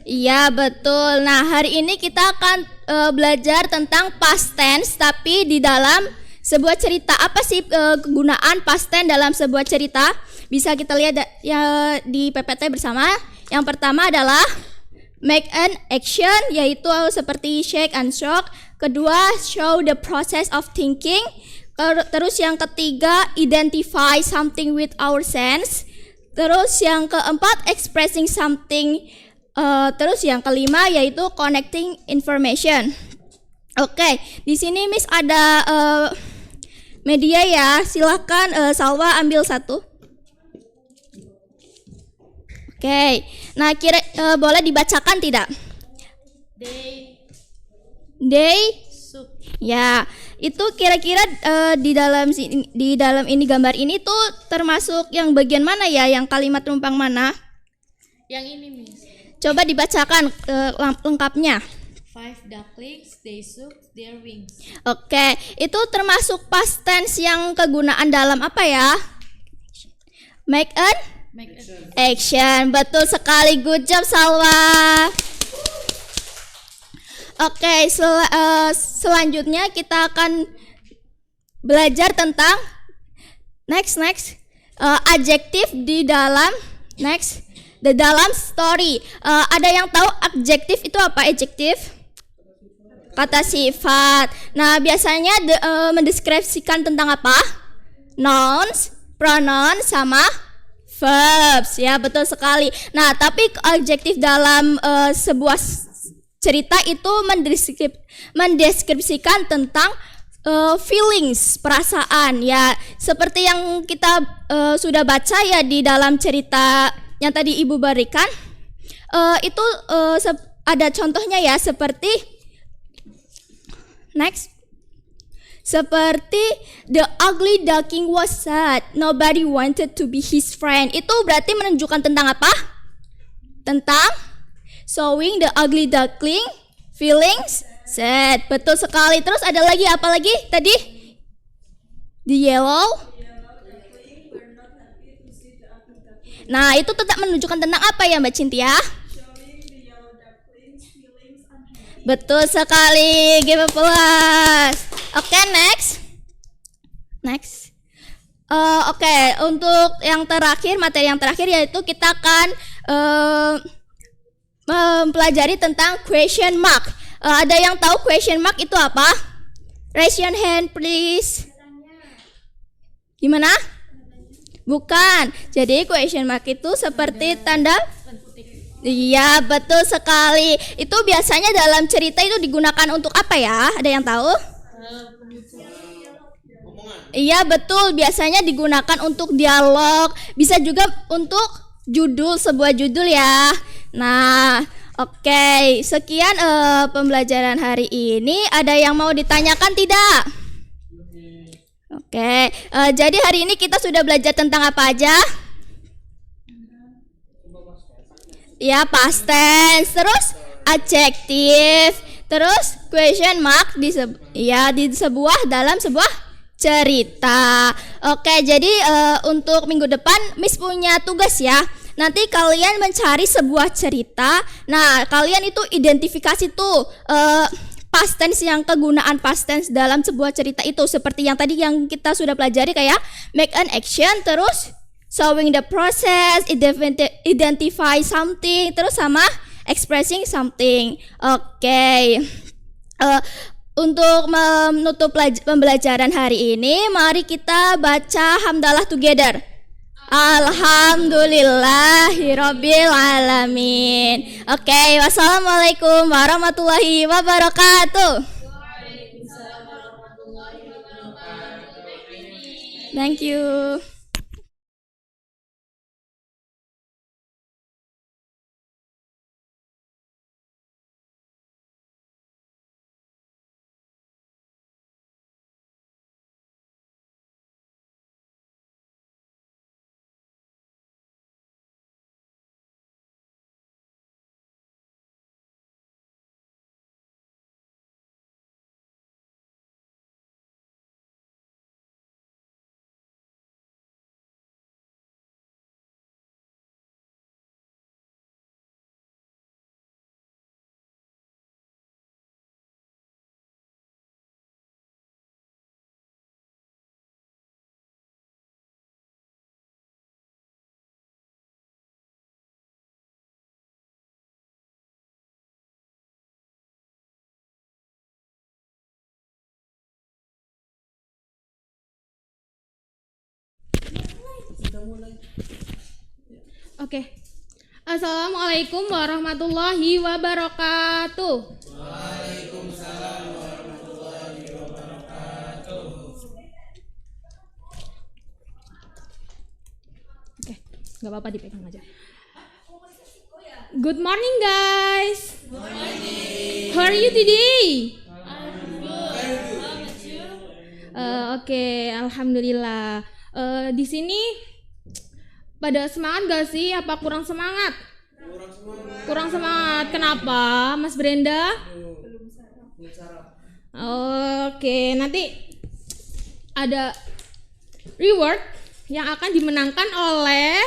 G: Iya, betul. Nah, hari ini kita akan belajar tentang past tense tapi di dalam sebuah cerita. Apa sih kegunaan past tense dalam sebuah cerita? Bisa kita lihat ya di PPT bersama. Yang pertama adalah make an action, yaitu seperti shake and shock. Kedua, show the process of thinking. Terus yang ketiga, identify something with our sense. Terus yang keempat, expressing something. Terus yang kelima yaitu connecting information. Oke, di sini Miss ada media ya. Silakan Salwa ambil satu. Oke, nah boleh dibacakan tidak? They soup. Ya, itu kira-kira di dalam ini gambar ini tuh termasuk yang bagian mana ya? Yang kalimat rumpang mana?
F: Yang ini, Miss.
G: Coba dibacakan lengkapnya.
F: 5 ducklings, they shook their wings.
G: Oke, itu termasuk past tense yang kegunaan dalam apa ya? Make an action. Betul sekali, good job Salwa. Oke, selanjutnya kita akan belajar tentang next adjektif di dalam the dalam story. Ada yang tahu adjektif itu apa? Adjektif kata sifat. Nah, biasanya mendeskripsikan tentang apa? Nouns, pronoun sama verbs. Ya, betul sekali. Nah, tapi adjektif dalam sebuah cerita itu mendeskripsikan tentang feelings, perasaan ya, seperti yang kita sudah baca ya di dalam cerita yang tadi Ibu berikan. Itu ada contohnya ya, seperti Seperti the ugly duckling was sad, nobody wanted to be his friend. Itu berarti menunjukkan tentang apa? Tentang showing the ugly duckling feelings sad. Betul sekali. Terus ada lagi apa lagi tadi? The yellow. Nah, itu tetap menunjukkan tentang apa ya Mbak Cynthia? Betul sekali. Give applause. Oke, next. Oke, untuk yang terakhir, materi yang terakhir yaitu kita akan mempelajari tentang question mark. Ada yang tahu question mark itu apa? Raise your hand please. Gimana? Bukan. Jadi question mark itu seperti tanda. Iya, betul sekali. Itu biasanya dalam cerita itu digunakan untuk apa ya? Ada yang tahu? Iya, betul. Biasanya digunakan untuk dialog. Bisa juga untuk judul, sebuah judul ya. Nah, oke. Sekian pembelajaran hari ini. Ada yang mau ditanyakan tidak? Oke, jadi hari ini kita sudah belajar tentang apa aja? Ya, past tense, terus adjektif, terus question mark di sebuah dalam sebuah cerita. Oke, jadi untuk minggu depan Miss punya tugas ya. Nanti kalian mencari sebuah cerita. Nah, kalian itu identifikasi tuh past tense, yang kegunaan past tense dalam sebuah cerita itu seperti yang tadi yang kita sudah pelajari kayak make an action, terus showing the process, identify something, terus sama expressing something. Oke. Untuk menutup pembelajaran hari ini, mari kita baca hamdalah together. Alhamdulillahirabbil alamin. Oke, wassalamualaikum warahmatullahi wabarakatuh. Thank you.
H: Oke. Assalamualaikum warahmatullahi wabarakatuh.
B: Waalaikumsalam warahmatullahi wabarakatuh.
H: Oke, nggak apa-apa, dipegang aja. Good morning guys. Good morning. How are you today? I'm good. Oke, alhamdulillah. Di sini pada semangat gak sih? Apa kurang semangat? Kurang semangat. Kenapa, Mas Brenda? Oke, nanti ada reward yang akan dimenangkan oleh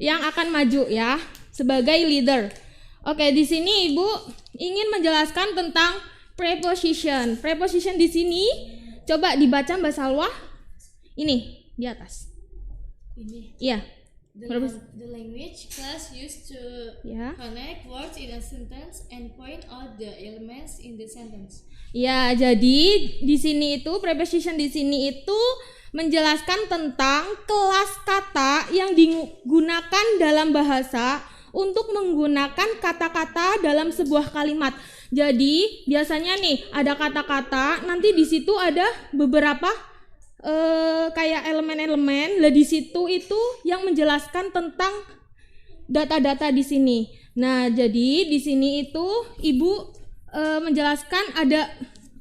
H: yang akan maju ya sebagai leader. Oke, di sini Ibu ingin menjelaskan tentang preposition. Preposition di sini coba dibaca Mbak Salwa. Ini di atas. Ini. Iya.
F: The language class used to connect words in a sentence and point out the elements in the sentence.
H: Ya, jadi di sini itu preposition di sini itu menjelaskan tentang kelas kata yang digunakan dalam bahasa untuk menggunakan kata-kata dalam sebuah kalimat. Jadi biasanya nih ada kata-kata, nanti di situ ada beberapa kayak elemen-elemen. Lah di situ itu yang menjelaskan tentang data-data di sini. Nah, jadi di sini itu Ibu menjelaskan ada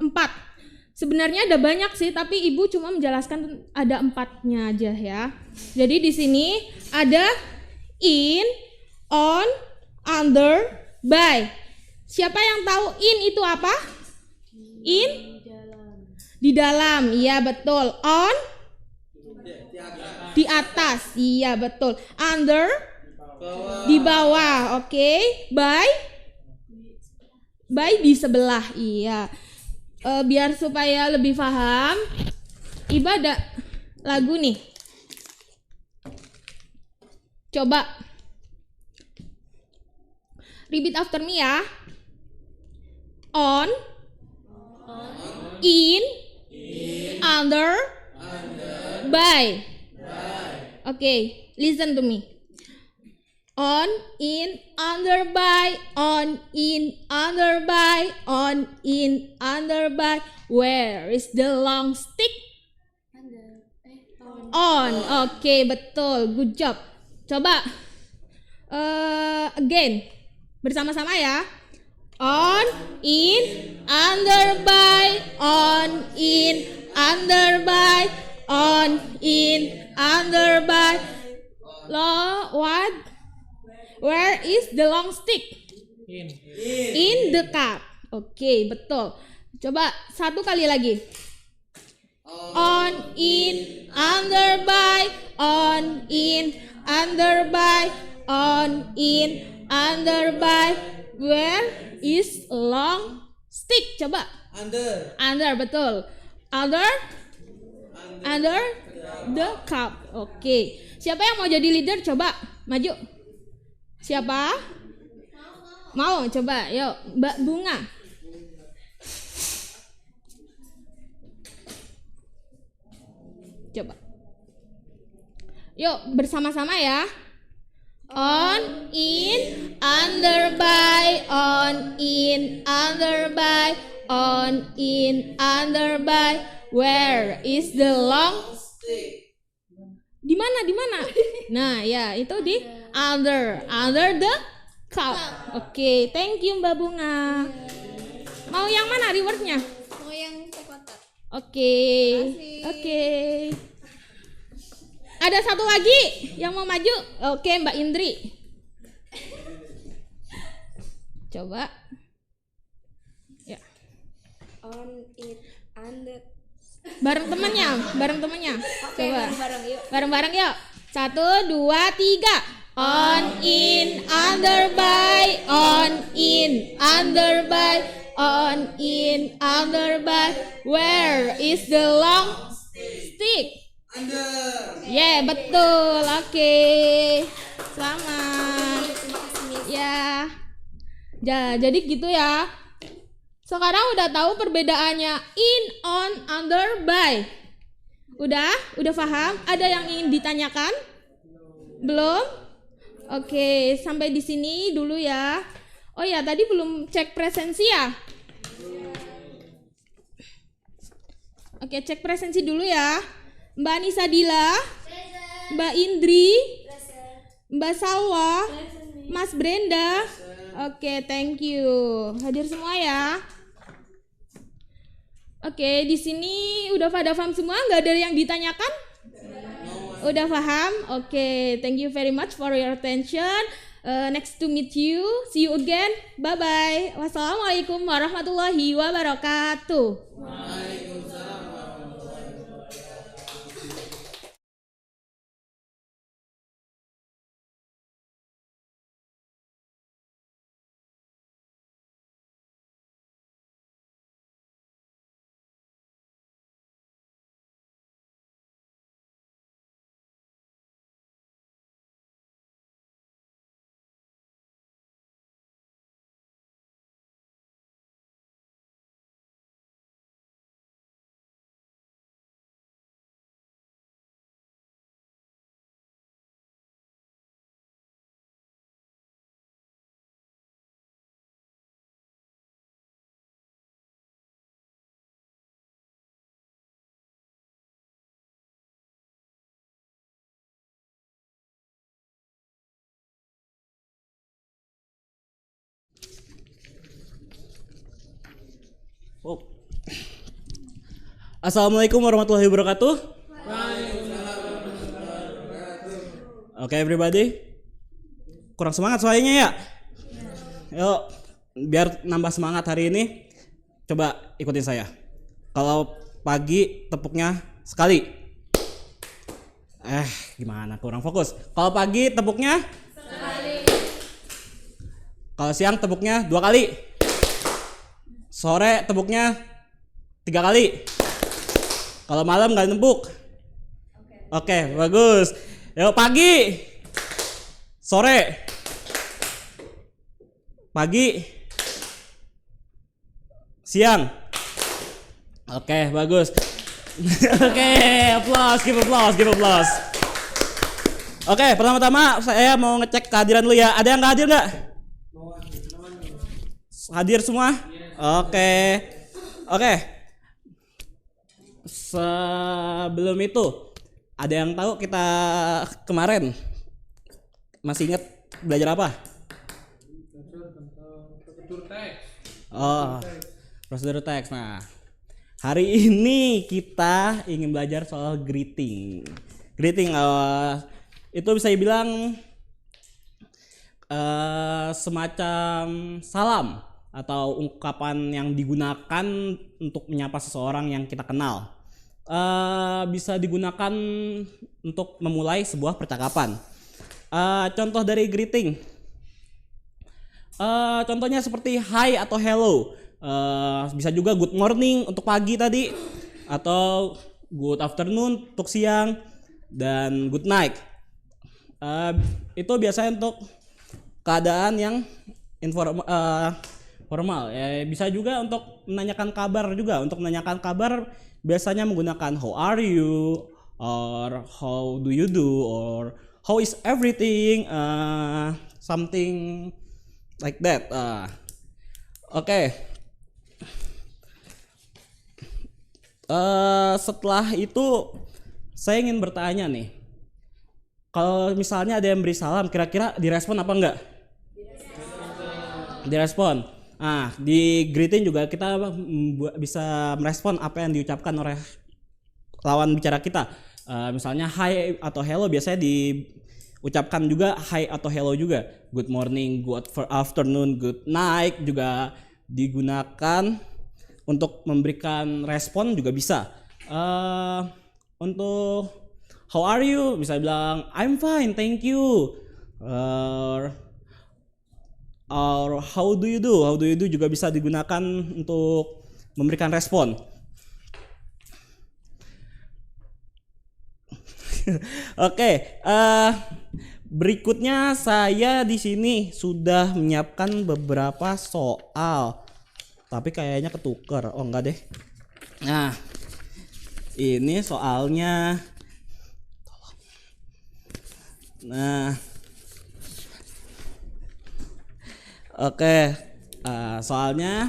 H: 4. Sebenarnya ada banyak sih, tapi ibu cuma menjelaskan ada 4-nya aja ya. Jadi di sini ada in, on, under, by. Siapa yang tahu in itu apa? In? Di dalam. Iya betul. On? Di atas. Iya betul. Under? Di bawah. Oke. By? By di sebelah. Iya. Biar supaya lebih paham, Ibu ada lagu nih. Coba repeat after me ya. On, in, under, by. Okay, listen to me. On, in, under, by. On, in, under, by. On, in, under, by. Where is the long stick? On. Oke, betul. Good job. Coba again. Bersama-sama ya. On, in, under, by. On, in, under, by. On, in, under, by. What? Where is the long stick? In the cup. Oke, betul. Coba satu kali lagi. On, in, under, by. On, in, under, by. On, in, under, by. Where is long stick? Coba. Under, betul. Under the cup. Oke. Siapa yang mau jadi leader? Coba maju. Siapa? Mau coba, yuk Mbak Bunga. Coba. Yuk bersama-sama ya. On, in, under, by. On, in, under, by. On, in, under, by. Where is the long stick? Di mana? Nah, ya, itu di under the cup. Oke, thank you Mbak Bunga. Mau yang mana rewardnya?
G: Mau yang kotak.
H: Oke. Ada satu lagi yang mau maju. Oke, Mbak Indri. Coba. Ya.
C: On, it, under.
H: Bareng temannya. Coba. Bareng-bareng yuk. 1, 2, 3. On, in, under, by. On, in, under, by. On, in, under, by. Where is the long stick? Under. Yeah, betul. Oke. Selamat. Ya. Jadi gitu ya. Sekarang udah tahu perbedaannya in, on, under, by. Udah paham? Ada yang ingin ditanyakan? Belum? Oke, sampai di sini dulu ya. Oh ya, tadi belum cek presensi ya? Oke, cek presensi dulu ya. Mbak Anissa Dila, Mbak Indri, Mbak Salwa, Mas Brenda. Oke, thank you. Hadir semua ya. Oke, di sini udah pada paham semua? Nggak ada yang ditanyakan? Udah paham? Oke, thank you very much for your attention. Next to meet you. See you again. Bye-bye. Wassalamualaikum warahmatullahi wabarakatuh.
A: Oh. Assalamualaikum warahmatullahi wabarakatuh. Oke, everybody. Kurang semangat soalnya ya. Yuk, biar nambah semangat hari ini, coba ikutin saya. Kalau pagi tepuknya sekali. Gimana? Kurang fokus. Kalau pagi tepuknya sekali. Kalau siang tepuknya 2 kali. Sore tepuknya 3 kali. Kalau malam nggak tepuk. Oke, bagus. Yuk, pagi, sore, pagi, siang. Oke, bagus. Oke, applause, give applause. Oke, pertama-tama saya mau ngecek kehadiran dulu ya. Ada yang nggak hadir nggak? Hadir semua? Oke. Sebelum itu, ada yang tahu kita kemarin masih ingat belajar apa? Prosedur teks. Nah, hari ini kita ingin belajar soal greeting. Itu bisa dibilang semacam salam atau ungkapan yang digunakan untuk menyapa seseorang yang kita kenal. Bisa digunakan untuk memulai sebuah percakapan. Contoh dari greeting, contohnya seperti hi atau hello. Bisa juga good morning untuk pagi tadi, atau good afternoon untuk siang, dan good night. Itu biasanya untuk keadaan yang formal. Bisa juga untuk menanyakan kabar juga. Untuk menanyakan kabar biasanya menggunakan how are you, or how do you do, or how is everything, something like that. Oke. Setelah itu saya ingin bertanya nih, kalau misalnya ada yang beri salam, kira-kira direspon apa enggak? Direspon. Nah, di greeting juga kita bisa merespon apa yang diucapkan oleh lawan bicara kita. Misalnya hi atau hello biasanya diucapkan juga hi atau hello juga. Good morning, good afternoon, good night juga digunakan untuk memberikan respon juga bisa. Untuk how are you bisa bilang I'm fine, thank you. Or how do you do? How do you do juga bisa digunakan untuk memberikan respon. Oke, berikutnya saya di sini sudah menyiapkan beberapa soal, tapi kayaknya ketuker. Oh enggak deh. Nah, ini soalnya. Nah. Oke, soalnya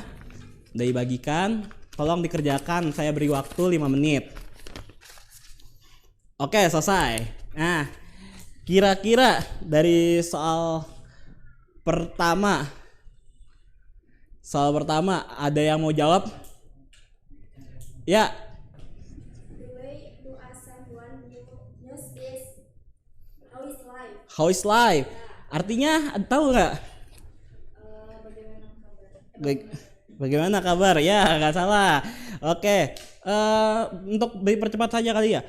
A: udah dibagikan, tolong dikerjakan, saya beri waktu 5 menit. Oke, selesai. Nah, kira-kira dari soal pertama ada yang mau jawab? Ya.
C: The way to ask someone news is how is life?
A: How is life? Artinya tahu nggak? Bagaimana kabar? Ya, nggak salah. Oke, untuk dipercepat saja kali ya.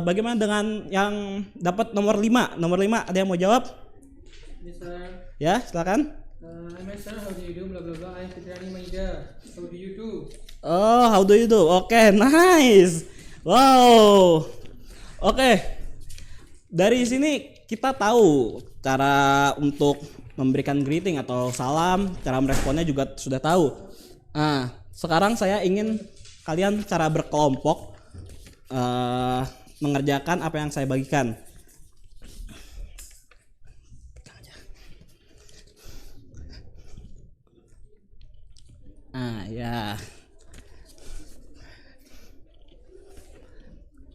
A: Bagaimana dengan yang dapat nomor 5? Nomor 5 ada yang mau jawab?
B: Mister.
A: Ya, silakan.
B: Mister, how do you do? Blah blah blah. I'm Fitriani Maida. How do you do?
A: Oh, how do you do? Oke, nice. Wow. Oke. Dari sini kita tahu cara untuk memberikan greeting atau salam, cara meresponnya juga sudah tahu. Nah, sekarang saya ingin kalian cara berkelompok mengerjakan apa yang saya bagikan. Ya.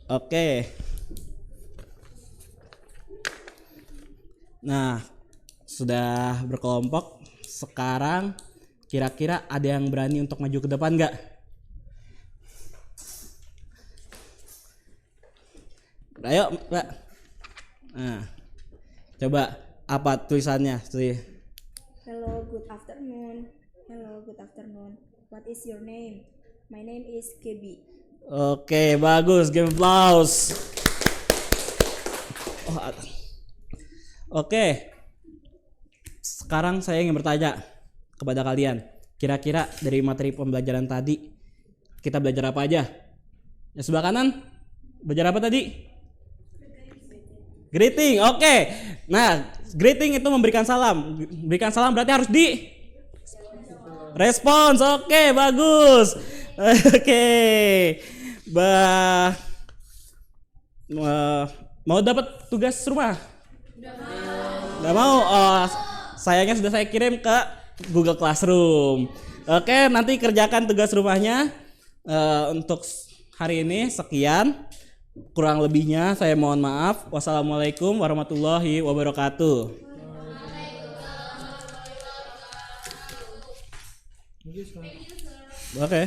A: Oke. Nah, sudah berkelompok. Sekarang kira-kira ada yang berani untuk maju ke depan nggak? Ayo, Mbak. Nah, coba apa tulisannya?
C: Hello, good afternoon. Hello, good afternoon. What is your name? My name is Gaby.
A: Oke, bagus. Give applause. Oke. Sekarang saya ingin bertanya kepada kalian. Kira-kira dari materi pembelajaran tadi kita belajar apa aja? Yang sebelah kanan belajar apa tadi? Greeting. Oke. Nah, greeting itu memberikan salam. Memberikan salam berarti harus di respons. Oke, bagus. Oke. Mau dapat tugas rumah? Nggak mau. Sayangnya sudah saya kirim ke Google Classroom. Oke, nanti kerjakan tugas rumahnya. Untuk hari ini sekian. Kurang lebihnya saya mohon maaf. Wassalamualaikum warahmatullahi wabarakatuh. Oke.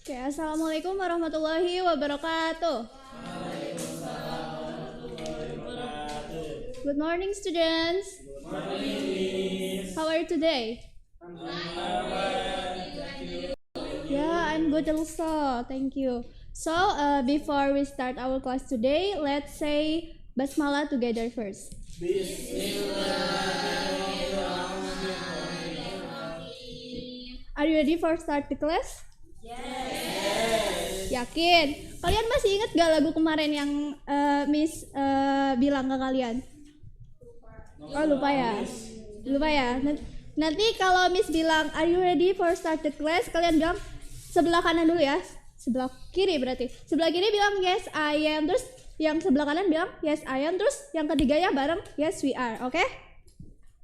D: Oke, assalamualaikum warahmatullahi wabarakatuh. Good morning, students. Good morning. How are you today? Yeah, I'm good also. Thank you. So, before we start our class today, let's say Basmalah together first. Are you ready for start the class? Yakin? Kalian masih ingat gak lagu kemarin yang Miss bilang ke kalian? Oh, lupa ya? Lupa ya? Nanti kalau Miss bilang, are you ready for start the class? Kalian bilang sebelah kanan dulu ya. Sebelah kiri berarti. Sebelah kiri bilang yes I am. Terus yang sebelah kanan bilang yes I am. Terus yang ketiganya bareng yes we are. Oke?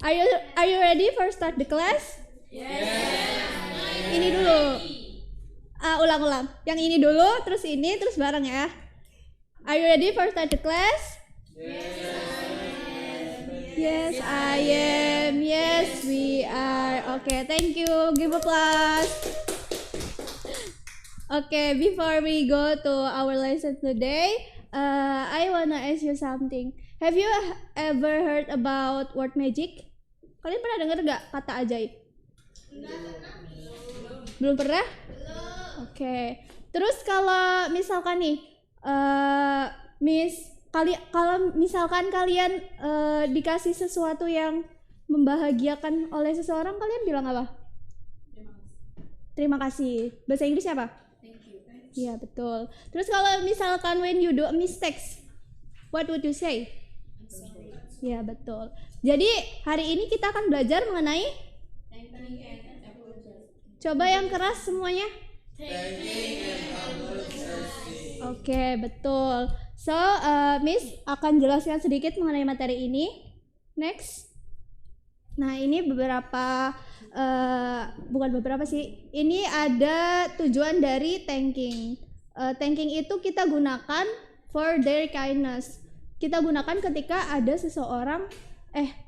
D: Are you ready for start the class? Ini dulu. Ulang-ulang. Yang ini dulu, terus ini, terus bareng ya. Are you ready for start the class? Yes, I am. Yes, we are. Okay, thank you. Give applause. Okay, before we go to our lesson today, I wanna ask you something. Have you ever heard about word magic? Kalian pernah dengar gak kata ajaib? Belum pernah? Oke. Terus kalau misalkan nih, kalau misalkan kalian dikasih sesuatu yang membahagiakan oleh seseorang, kalian bilang apa? Terima kasih. Bahasa Inggrisnya apa? Thank you. Iya, betul. Terus kalau misalkan when you do a mistakes, what would you say? Iya, betul. Jadi hari ini kita akan belajar mengenai coba yang keras semuanya. Oke, betul. So, Miss akan jelaskan sedikit mengenai materi ini. Next. Nah, ini bukan beberapa sih. Ini ada tujuan dari thanking. Thanking itu kita gunakan for their kindness. Kita gunakan ketika ada seseorang,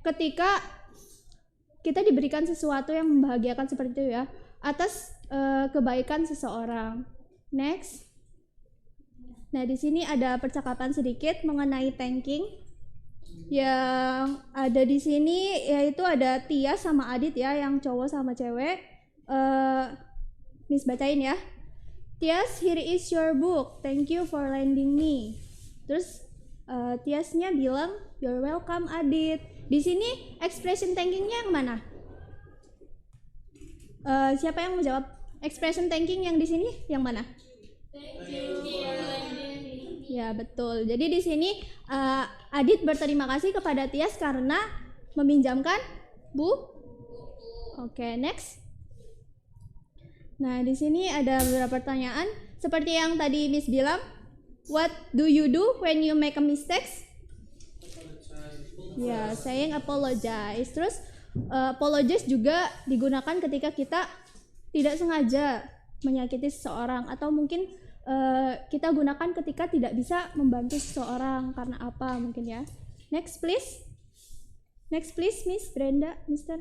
D: ketika kita diberikan sesuatu yang membahagiakan seperti itu ya, atas kebaikan seseorang. Next. Nah, di sini ada percakapan sedikit mengenai thanking. Yang ada di sini yaitu ada Tias sama Adit ya, yang cowok sama cewek. Miss bacain ya. Tias, here is your book. Thank you for lending me. Terus Tiasnya bilang, you're welcome Adit. Di sini expression thankingnya yang mana? Siapa yang mau jawab? Expression thanking yang di sini yang mana? Thank you for lending me. Ya, betul. Jadi di sini Adit berterima kasih kepada Tias karena meminjamkan buku. Oke, next. Nah, di sini ada beberapa pertanyaan. Seperti yang tadi Miss bilang, what do you do when you make a mistakes? Ya, saying apologize. Terus apologize juga digunakan ketika kita tidak sengaja menyakiti seseorang, atau mungkin kita gunakan ketika tidak bisa membantu seseorang karena apa mungkin ya. Next please. Next please, Miss Brenda, Mister.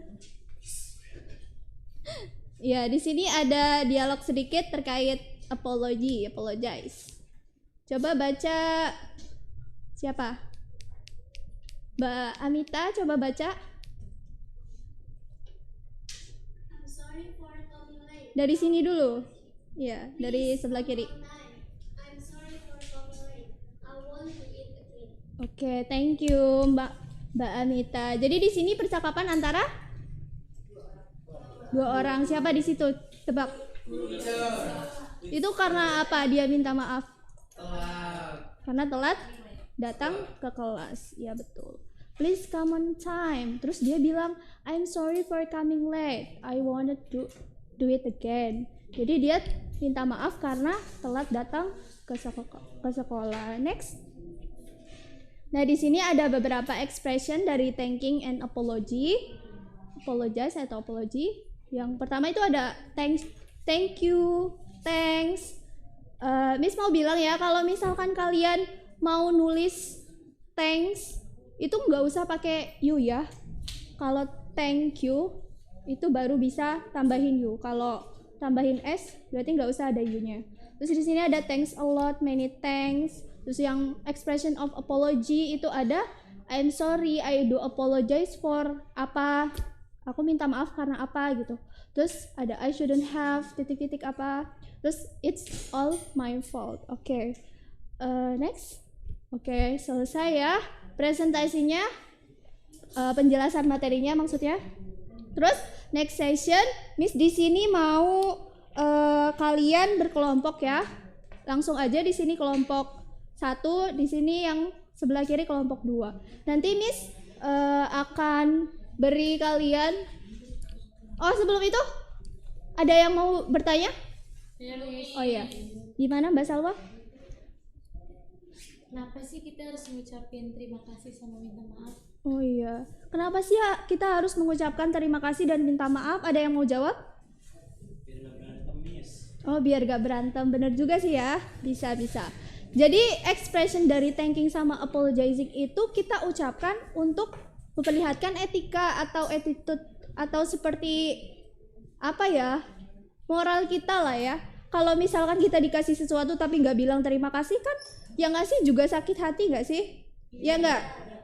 D: Ya, di sini ada dialog sedikit terkait apologize. Coba baca siapa? Mbak Amita, coba baca. Dari sini dulu. Ya, dari sebelah kiri. Oke, thank you Mbak Amita. Jadi di sini percakapan antara dua orang. Siapa di situ? Tebak. Itu karena apa dia minta maaf? Karena telat datang ke kelas. Ya betul. Please come on time. Terus dia bilang, I'm sorry for coming late. I wanted to do it again. Jadi dia minta maaf karena telat datang ke sekolah. Next. Nah, di sini ada beberapa expression dari thanking and apology. Apologize atau apology. Yang pertama itu ada thank you, thanks. Miss mau bilang ya, kalau misalkan kalian mau nulis thanks, itu nggak usah pakai you ya. Kalau thank you, itu baru bisa tambahin you. Kalau tambahin s, berarti nggak usah ada you-nya. Terus di sini ada thanks a lot, many thanks. Terus yang expression of apology itu ada I'm sorry, I do apologize for apa, aku minta maaf karena apa gitu. Terus ada I shouldn't have titik-titik apa. Terus it's all my fault. Oke. Next. Oke, selesai ya presentasinya, penjelasan materinya maksudnya. Terus next session, Miss di sini mau kalian berkelompok ya. Langsung aja di sini kelompok 1, di sini yang sebelah kiri kelompok 2. Nanti Miss akan beri kalian. Oh, sebelum itu ada yang mau bertanya? Oh iya. Gimana Mbak Salwa?
F: Kenapa sih kita harus mengucapin terima kasih sama minta maaf?
D: Oh iya. Kenapa sih ya kita harus mengucapkan terima kasih dan minta maaf? Ada yang mau jawab? Oh, biar gak berantem. Bener juga sih ya. Bisa. Jadi expression dari thanking sama apologizing itu kita ucapkan untuk memperlihatkan etika atau attitude atau seperti apa ya, moral kita lah ya. Kalau misalkan kita dikasih sesuatu tapi nggak bilang terima kasih kan, yang ngasih juga sakit hati nggak sih? Ya nggak?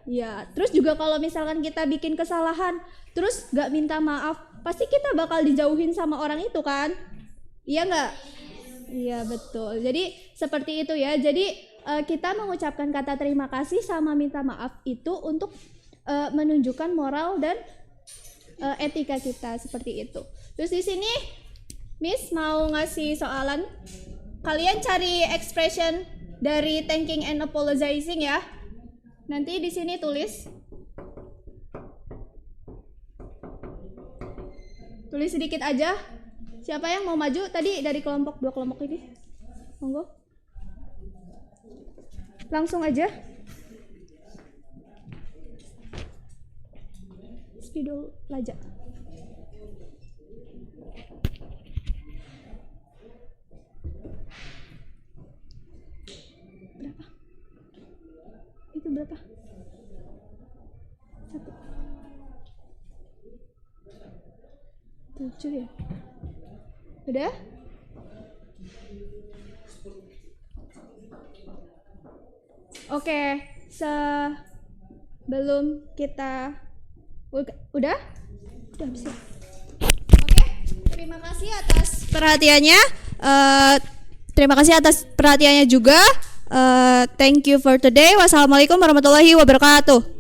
D: Ya. Terus juga kalau misalkan kita bikin kesalahan terus nggak minta maaf, pasti kita bakal dijauhin sama orang itu kan? Iya nggak? Iya betul. Jadi seperti itu ya. Jadi kita mengucapkan kata terima kasih sama minta maaf itu untuk menunjukkan moral dan etika kita seperti itu. Terus di sini Miss mau ngasih soalan. Kalian cari expression dari thanking and apologizing ya. Nanti di sini tulis. Tulis sedikit aja. Siapa yang mau maju tadi dari kelompok 2 kelompok ini? Monggo. Langsung aja. Spidol Laja. Berapa? Itu berapa? 1. 7 ya? Udah? Oke, sebelum kita udah bisa. Oke, terima kasih atas perhatiannya. Terima kasih atas perhatiannya juga. Thank you for today. Wassalamualaikum warahmatullahi wabarakatuh.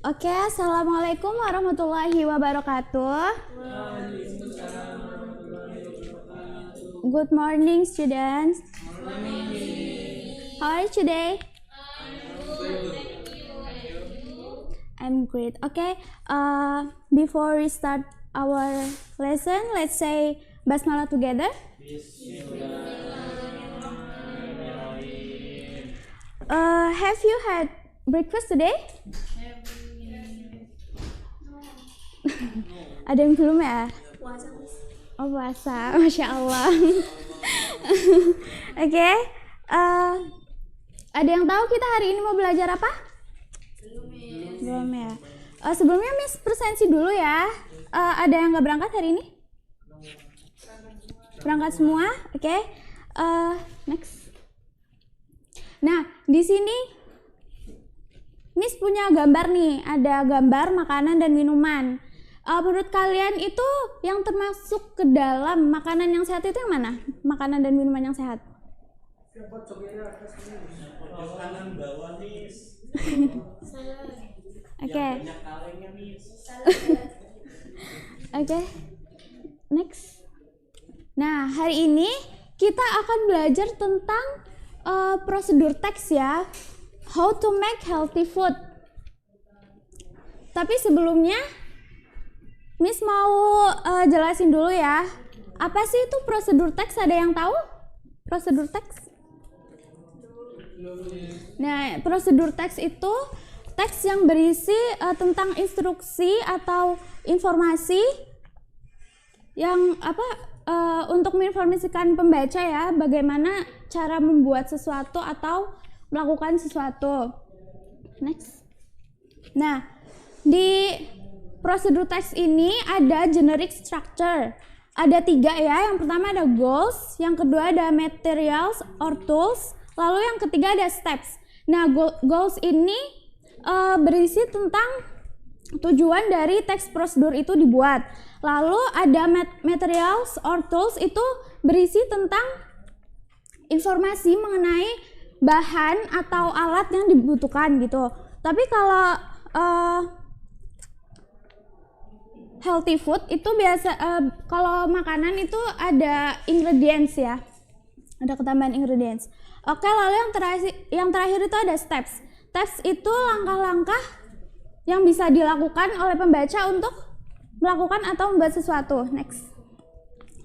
C: Oke, assalamualaikum warahmatullahi wabarakatuh. Good morning, students. How are you today? I'm great. Okay. Before we start our lesson, let's say basmalah together. Have you had breakfast today? Ada yang belum ya? Puasa. Oh, puasa. Masya Allah. Oke. Ada yang tahu kita hari ini mau belajar apa? Belum ya. Sebelumnya Miss presensi dulu ya. Ada yang nggak berangkat hari ini? Berangkat semua? Oke. Next. Nah, di sini Miss punya gambar nih. Ada gambar makanan dan minuman. Menurut kalian itu yang termasuk ke dalam makanan yang sehat itu yang mana? Makanan dan minuman yang sehat? Oke. Oke. Next. Nah, hari ini kita akan belajar tentang prosedur teks ya. How to make healthy food. Tapi sebelumnya Miss mau jelasin dulu ya. Apa sih itu prosedur teks? Ada yang tahu prosedur teks? Nah, prosedur teks itu teks yang berisi tentang instruksi atau informasi yang untuk menginformasikan pembaca ya, bagaimana cara membuat sesuatu atau melakukan sesuatu. Next. Nah, di prosedur teks ini ada generic structure. Ada 3 ya. Yang pertama ada goals, yang kedua ada materials or tools, lalu yang ketiga ada steps. Nah, goals ini berisi tentang tujuan dari teks prosedur itu dibuat. Lalu ada materials or tools itu berisi tentang informasi mengenai bahan atau alat yang dibutuhkan gitu. Tapi kalau healthy food itu biasa kalau makanan itu ada ingredients ya. Ada ketambahan ingredients. Oke, lalu yang terakhir itu ada steps. Steps itu langkah-langkah yang bisa dilakukan oleh pembaca untuk melakukan atau membuat sesuatu. Next.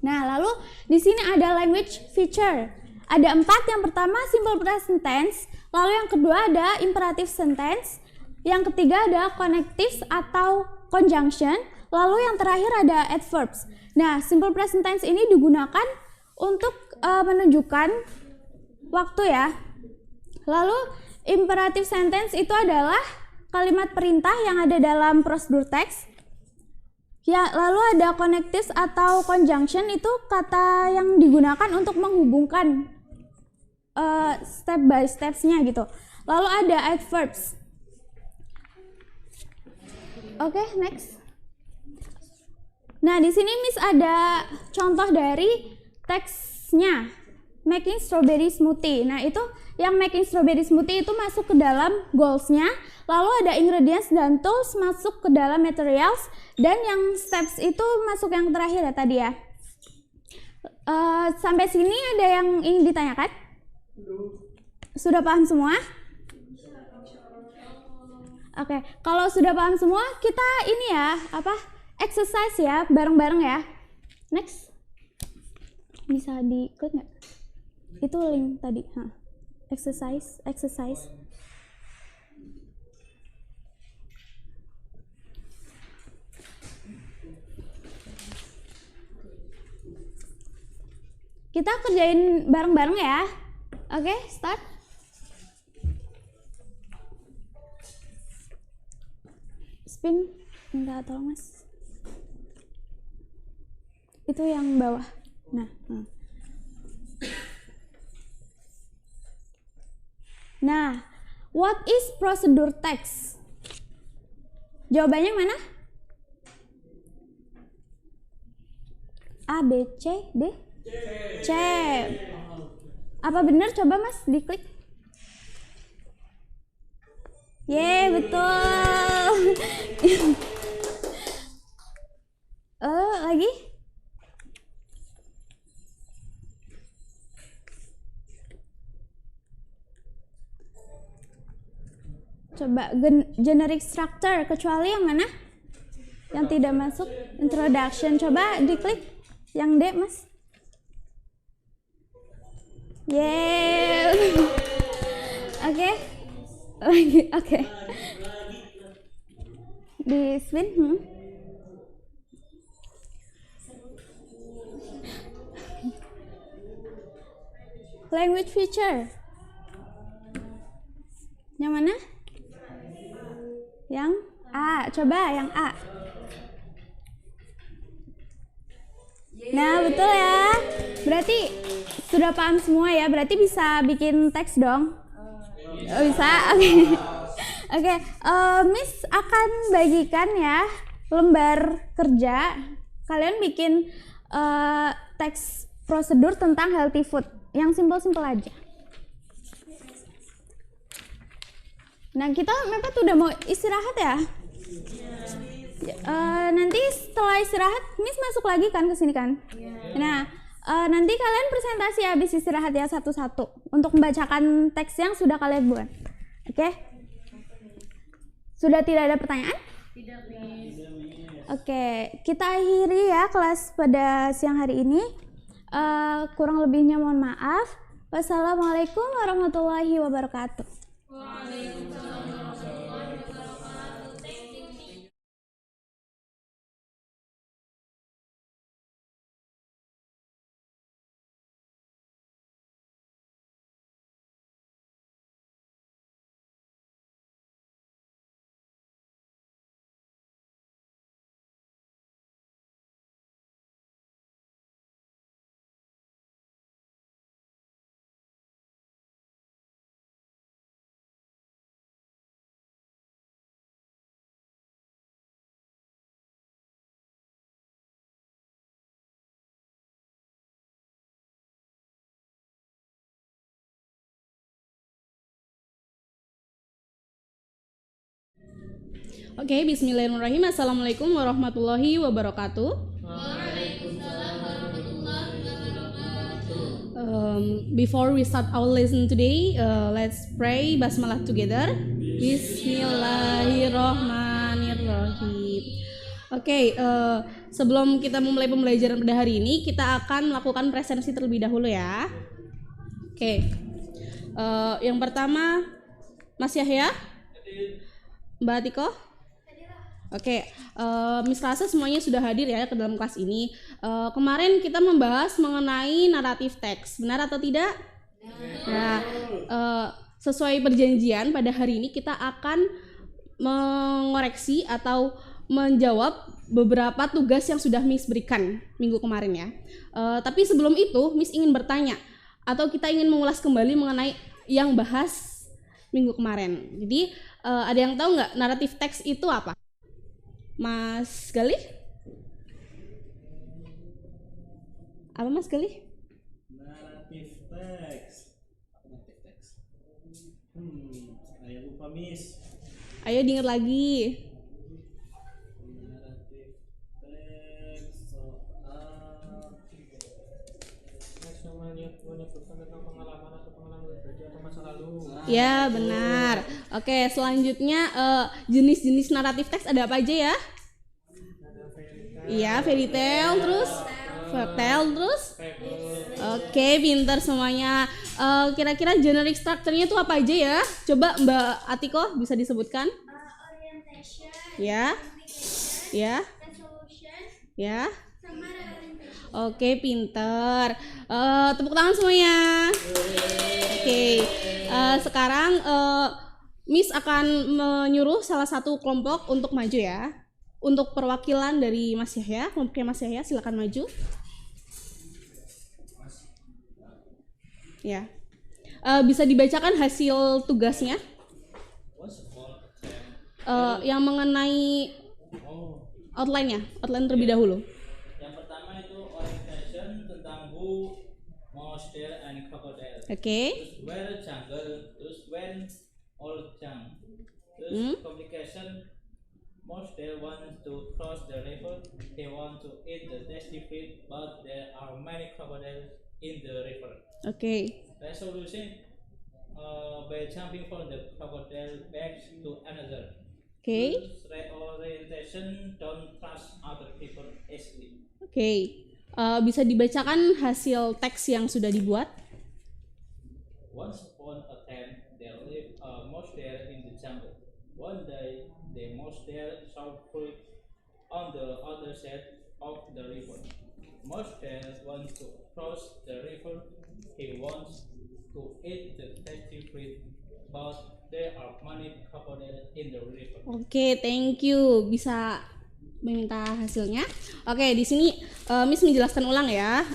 C: Nah, lalu di sini ada language feature. Ada 4. Yang pertama simple present tense, lalu yang kedua ada imperative sentence, yang ketiga ada connectives atau conjunction, lalu yang terakhir ada adverbs. Nah, simple present tense ini digunakan untuk menunjukkan waktu ya. Lalu imperative sentence itu adalah kalimat perintah yang ada dalam prosedur teks. Ya, lalu ada connectives atau conjunction itu kata yang digunakan untuk menghubungkan step by steps-nya gitu. Lalu ada adverbs. Oke, next. Nah, di sini Miss ada contoh dari teksnya. Making strawberry smoothie. Nah, itu yang making strawberry smoothie itu masuk ke dalam goals-nya. Lalu ada ingredients dan tools masuk ke dalam materials, dan yang steps itu masuk yang terakhir ya tadi ya. Sampai sini ada yang ingin ditanyakan? Sudah paham semua? Oke, kalau sudah paham semua, kita ini ya, exercise ya, bareng-bareng ya. Next. Bisa diklik nggak? Itu link tadi. Exercise. Kita kerjain bareng-bareng ya. Oke, start. Spin, minta tolong Mas. Itu yang bawah. Nah, what is prosedur text? Jawabannya mana? A, B, C, D? C. Apa benar? Coba Mas diklik. Yeay, betul. Lagi? Coba generic structure, kecuali yang mana? Yang tidak masuk introduction. Coba diklik yang D, Mas. Yeay. Oke. Lagi, oke. Di spin. Language feature. Yang mana? Yang A, coba yang A. Nah, betul ya. Berarti sudah paham semua ya. Berarti bisa bikin teks dong. Oh, bisa. Oke. Oke, Miss akan bagikan ya lembar kerja. Kalian bikin teks prosedur tentang healthy food. Yang simpel-simpel aja. Nah, kita mepet udah mau istirahat ya? Nanti setelah istirahat, Miss masuk lagi kan ke sini kan? Nah, nanti kalian presentasi habis istirahat ya satu-satu untuk membacakan teks yang sudah kalian buat. Oke? Sudah tidak ada pertanyaan? Tidak. Oke, kita akhiri ya kelas pada siang hari ini. Kurang lebihnya mohon maaf. Wassalamualaikum warahmatullahi wabarakatuh.
H: Oke, bismillahirrahmanirrahim. Assalamualaikum warahmatullahi wabarakatuh. Before we start our lesson today, let's pray basmalah together. Bismillahirrahmanirrahim. Oke, sebelum kita memulai pembelajaran pada hari ini, kita akan melakukan presensi terlebih dahulu ya. Oke, yang pertama Mas Yahya, Mbak Atiko. Oke, Miss Rasa semuanya sudah hadir ya ke dalam kelas ini. Kemarin kita membahas mengenai naratif teks, benar atau tidak? Nah, sesuai perjanjian pada hari ini kita akan mengoreksi atau menjawab beberapa tugas yang sudah Miss berikan minggu kemarin ya. Tapi sebelum itu, Miss ingin bertanya atau kita ingin mengulas kembali mengenai yang bahas minggu kemarin. Jadi ada yang tahu nggak naratif teks itu apa? Mas Galih? Apa Mas Galih?
A: Naratif teks. Saya lupa Miss.
H: Ayo diingat lagi.
A: Naratif teks soal menyebutkan tentang pengalaman atau pribadi atau masa lalu.
H: Ya benar. Oke, selanjutnya jenis-jenis naratif teks ada apa aja ya? Iya, fairy tale, terus tale, terus. Oke, pintar semuanya. Kira-kira generic structure-nya itu apa aja ya? Coba Mbak Atiko bisa disebutkan?
G: Orientation,
H: Ya, ya,
G: resolution,
H: ya.
G: sama reorientation.
H: Oke, pinter. Tepuk tangan semuanya. Oke, sekarang Miss akan menyuruh salah satu kelompok untuk maju ya. Untuk perwakilan dari Mas Yahya, kelompoknya Mas Yahya, silakan maju. Ya, bisa dibacakan hasil tugasnya. Yang mengenai outline-nya, outline terlebih dahulu.
A: Yang pertama itu orientation tentang who, mouse, there, and crocodile.
H: Oke.
A: Terus where jungle, terus when all junk. Terus communication Monster wants to cross the river. He wants to eat the tasty fruit, but there are many crocodiles in the river.
H: Oke.
A: Resolution by jumping from the crocodile back to another.
H: Oke.
A: Reorientation, don't trust other people easily.
H: Oke. Bisa dibacakan hasil teks yang sudah dibuat?
A: Once upon a time, there lived a monster in the jungle. One day, the monster saw fruit on the other side of the river. Monster wants to cross the river. He wants to eat the tasty fruit, but there are many crocodiles in the river.
H: Oke, thank you. Bisa meminta hasilnya. Oke, di sini Miss menjelaskan ulang ya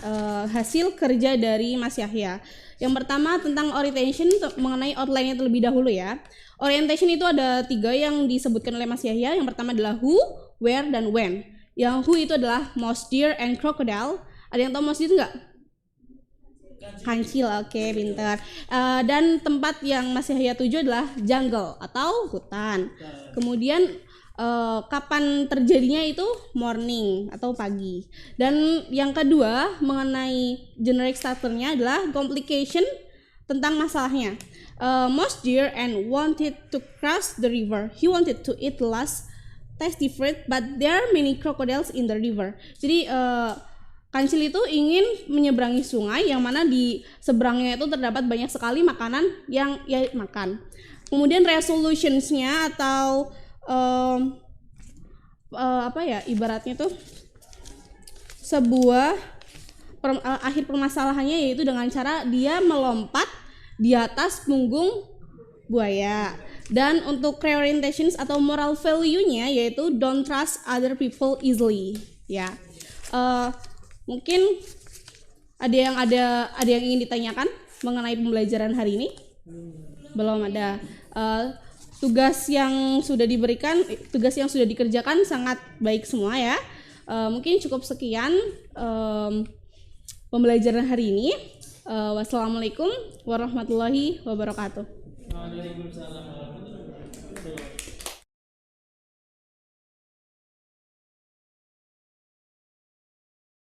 H: hasil kerja dari Mas Yahya. Yang pertama tentang orientation, mengenai outline-nya terlebih dahulu ya. Orientation itu ada 3 yang disebutkan oleh Mas Yahya. Yang pertama adalah who, where, dan when. Yang who itu adalah mouse, deer, and crocodile. Ada yang tahu mouse deer nggak? Kancil, oke, pintar. Dan tempat yang Mas Yahya tuju adalah jungle atau hutan. Kemudian kapan terjadinya itu morning atau pagi. Dan yang kedua mengenai generic starternya adalah complication tentang masalahnya. Mouse deer and wanted to cross the river. He wanted to eat last tasty fruit, but there are many crocodiles in the river. Jadi Kancil itu ingin menyeberangi sungai yang mana di seberangnya itu terdapat banyak sekali makanan yang ia makan. Kemudian resolutionsnya atau ibaratnya tuh sebuah akhir permasalahannya yaitu dengan cara dia melompat di atas punggung buaya. Dan untuk reorientations atau moral value-nya yaitu don't trust other people easily ya. Mungkin ada yang ingin ditanyakan mengenai pembelajaran hari ini? Belum ada. Tugas yang sudah diberikan, tugas yang sudah dikerjakan sangat baik semua ya. Mungkin cukup sekian pembelajaran hari ini. Wassalamualaikum warahmatullahi wabarakatuh.
A: Waalaikumsalam.